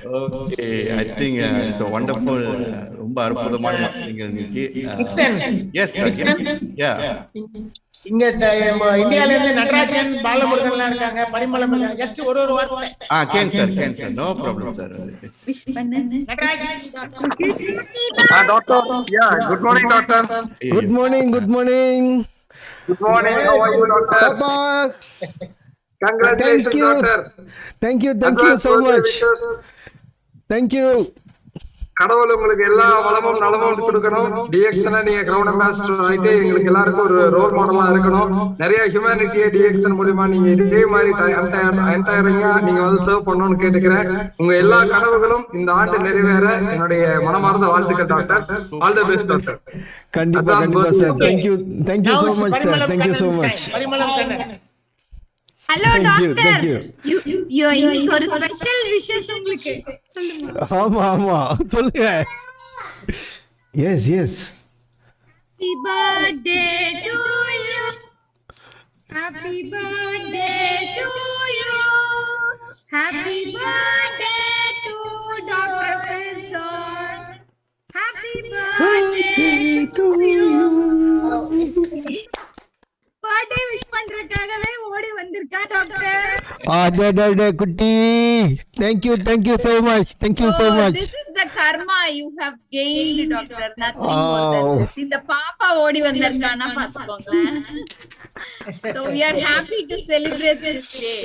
S1: Okay, I think it's a wonderful, ரொம்ப அற்புதமான விஷயங்கள் இன்னைக்கு. Yes, yeah.
S7: இங்க இந்தியால இருந்து நடராஜன் பாலமுருகன் எல்லாம் இருக்காங்க, பரிமளம் இருக்காங்க. ஜஸ்ட் ஒரு வார்த்தை.
S1: Can sir, no problem sir.
S7: Natarajan
S12: doctor, yeah, good morning doctor.
S2: Good morning.
S12: Good morning, how are you doctor?
S2: Papa.
S12: Congratulations doctor.
S2: Thank you so much. Thank you.
S12: கடவுள் உங்களுக்கு எல்லா வளமும் நலமும் கொடுக்கணும். டிஎக்ஷனை நீங்க கிரவுண்ட் அம்பாசிடர் ஆயிட்டு எங்களுக்கு எல்லாருக்கும் ஒரு ரோல் மாடலா இருக்கணும். நிறைய ஹியூமனிட்டியை டிஎக்ஷன் மூலியமா நீங்க இதே மாதிரி என்டையரிங்கா நீங்க வந்து சர்வ் பண்ணணும்னு கேட்டுக்கிறேன். உங்க எல்லா கனவுகளும் இந்த ஆண்டு நிறைவேற என்னுடைய மனமார்ந்த வாழ்த்துக்கள் doctor. All the best doctor.
S2: கண்டிப்பா sir. Thank you so much sir. Thank you so much.
S7: Parimalam Kannan.
S5: Hello doctor.
S2: Thank you.
S5: You இன்னைக்கு ஒரு ஸ்பெஷல் விஷஸ் உங்களுக்கு.
S2: ஆமா சொல்லுங்க. Yes.
S5: Happy birthday to you. Happy birthday to you. Happy birthday to Dr. Wilson. Happy birthday to you. Birthday wish பண்றதுக்காகவே ஓடி வந்திருக்கா doctor.
S2: குட்டி. Thank you so much.
S5: This is the karma you have gained doctor. Nothing more than this. இந்த பாப்பா ஓடி வந்திருக்கானா பாத்துக்கோங்க. So we are happy to celebrate this day.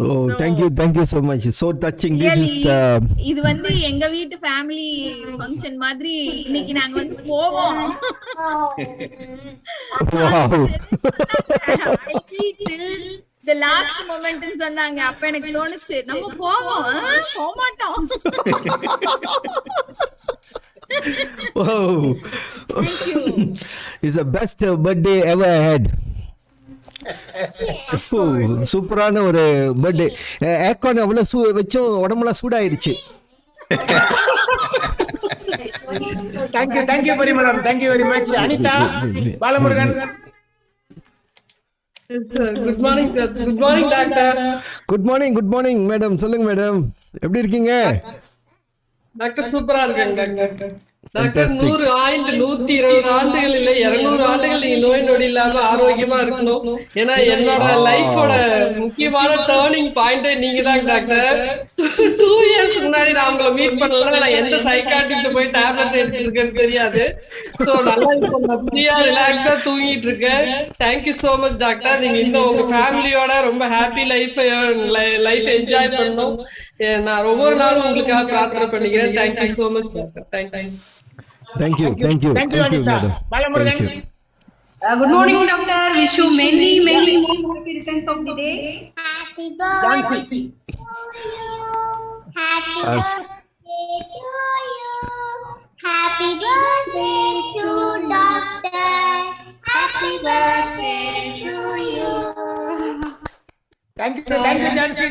S2: Oh, thank you so much. So touching. This is the
S5: இது வந்து எங்க வீட்டு family function மாதிரி இன்னைக்கு நாங்க வந்து போவோம்.
S2: wow.
S5: The last moment ன்னு சொன்னாங்க. அப்ப எனக்கு தோணுச்சு நம்ம போவோம், போக மாட்டோம்.
S2: Wow.
S5: Thank you.
S2: It's the best birthday ever I had. சூப்பரான ஒரு பர்த்டே. ஏர்கான் அவ்வளவு வச்சும் உடம்புலாம் சூடாயிருச்சு.
S7: Thank you Parimalam. Thank you very much. Anitha Balamurugan.
S13: Good morning sir. Good morning doctor.
S2: Good morning madam. சொல்லுங்க மேடம், எப்படி இருக்கீங்க?
S13: டாக்டர் சூப்பரா இருக்கேன் டாக்டர். டாக்டர் 100 ஆண்டு 120 ஆண்டுகள் இல்ல 200 ஆண்டுகள் நீங்க நோய் நொடி இல்லாம ஆரோக்கியமா இருக்கணும். ஏன்னா என்னோட லைஃபோட முக்கியமான டேர்னிங் பாயிண்டே நீங்க தான் டாக்டர். 2 இயர்ஸ் முன்னாடி நான் உங்களை மீட் பண்ணல, நான் எந்த சைக்காட்ரிஸ்ட் போய் டேப்லெட் எடுத்துருக்கேன்னு தெரியாது. சோ நல்லா இப்போ ஃப்ரீயா ரிலாக்ஸா தூங்கிட்டு இருக்கேன். Thank you so much doctor. நீங்க இன்னும் உங்க ஃபேமிலியோட ரொம்ப ஹாப்பி லைஃப் என்ஜாய் பண்ணணும். நான் ஒவ்வொரு நாளும் உங்களுக்காக பிரார்த்தனை பண்ணிக்கிறேன். Thank you so much doctor.
S2: Thank you
S7: Anita. Balamurugan.
S14: Good morning doctor. Wish you many happy returns of the day.
S5: Happy birthday to you. Happy birthday to you. Happy birthday to doctor. Happy birthday to you.
S7: Thank you Jansi.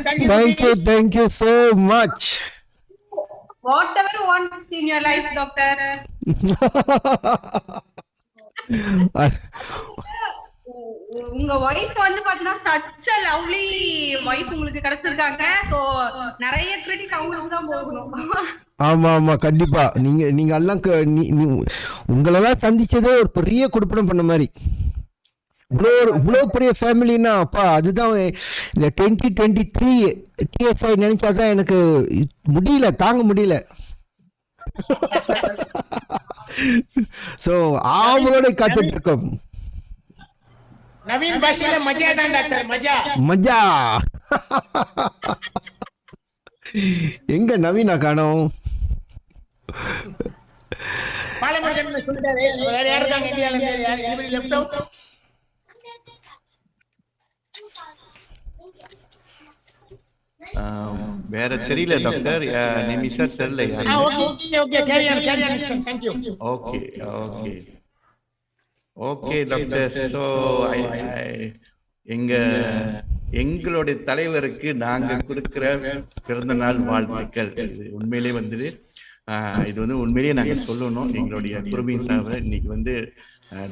S2: Thank you so much.
S14: Whatever you want in your life doctor. உங்க wife வந்து பாத்தீங்கன்னா such a lovely wife உங்களுக்கு கிடைச்சிருக்காங்க. So நிறைய credit அவங்களுக்கு தான் போகணும்.
S2: ஆமா ஆமா கண்டிப்பா. நீங்க எல்லாம் உங்களெல்லாம் சந்திச்சதே ஒரு பெரிய குடுப்பனம் பண்ண மாதிரி. இவ்வளோ பெரிய ஃபேமிலின்னா அப்பா அதுதான் இந்த 2023 TSI நினைச்சாதான் எனக்கு முடியல, தாங்க முடியல. சோ ஆவலோட காத்துட்டு இருக்கோம்.
S7: நவீன் பாஷையில மஜா தான் டாக்டர், மஜா
S2: மஜா. எங்க நவீனா காணோம்?
S7: பாலமுருகன் சொல்லிட்டாரு. வேற யாரு இருக்காங்க இந்தியால இருந்து? யார் anybody left out?
S1: வேற தெரியல டாக்டர். நிமிஷா தெரியலையா?
S7: Okay carry on thank you.
S1: Okay doctor. So எங்களுடைய தலைவருக்கு நாங்க கொடுக்கிற பிறந்த நாள் வாழ்த்துக்கள். இது உண்மையிலே இது உண்மையிலேயே நாங்க சொல்லணும். எங்களுடைய குருபின் சார் இன்னைக்கு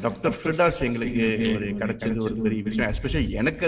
S1: டாக்டர் ஃபிர்டாஸ் எங்களுக்கு ஒரு கிடைச்சது ஒரு பெரிய விஷயம். எஸ்பெஷலி எனக்கு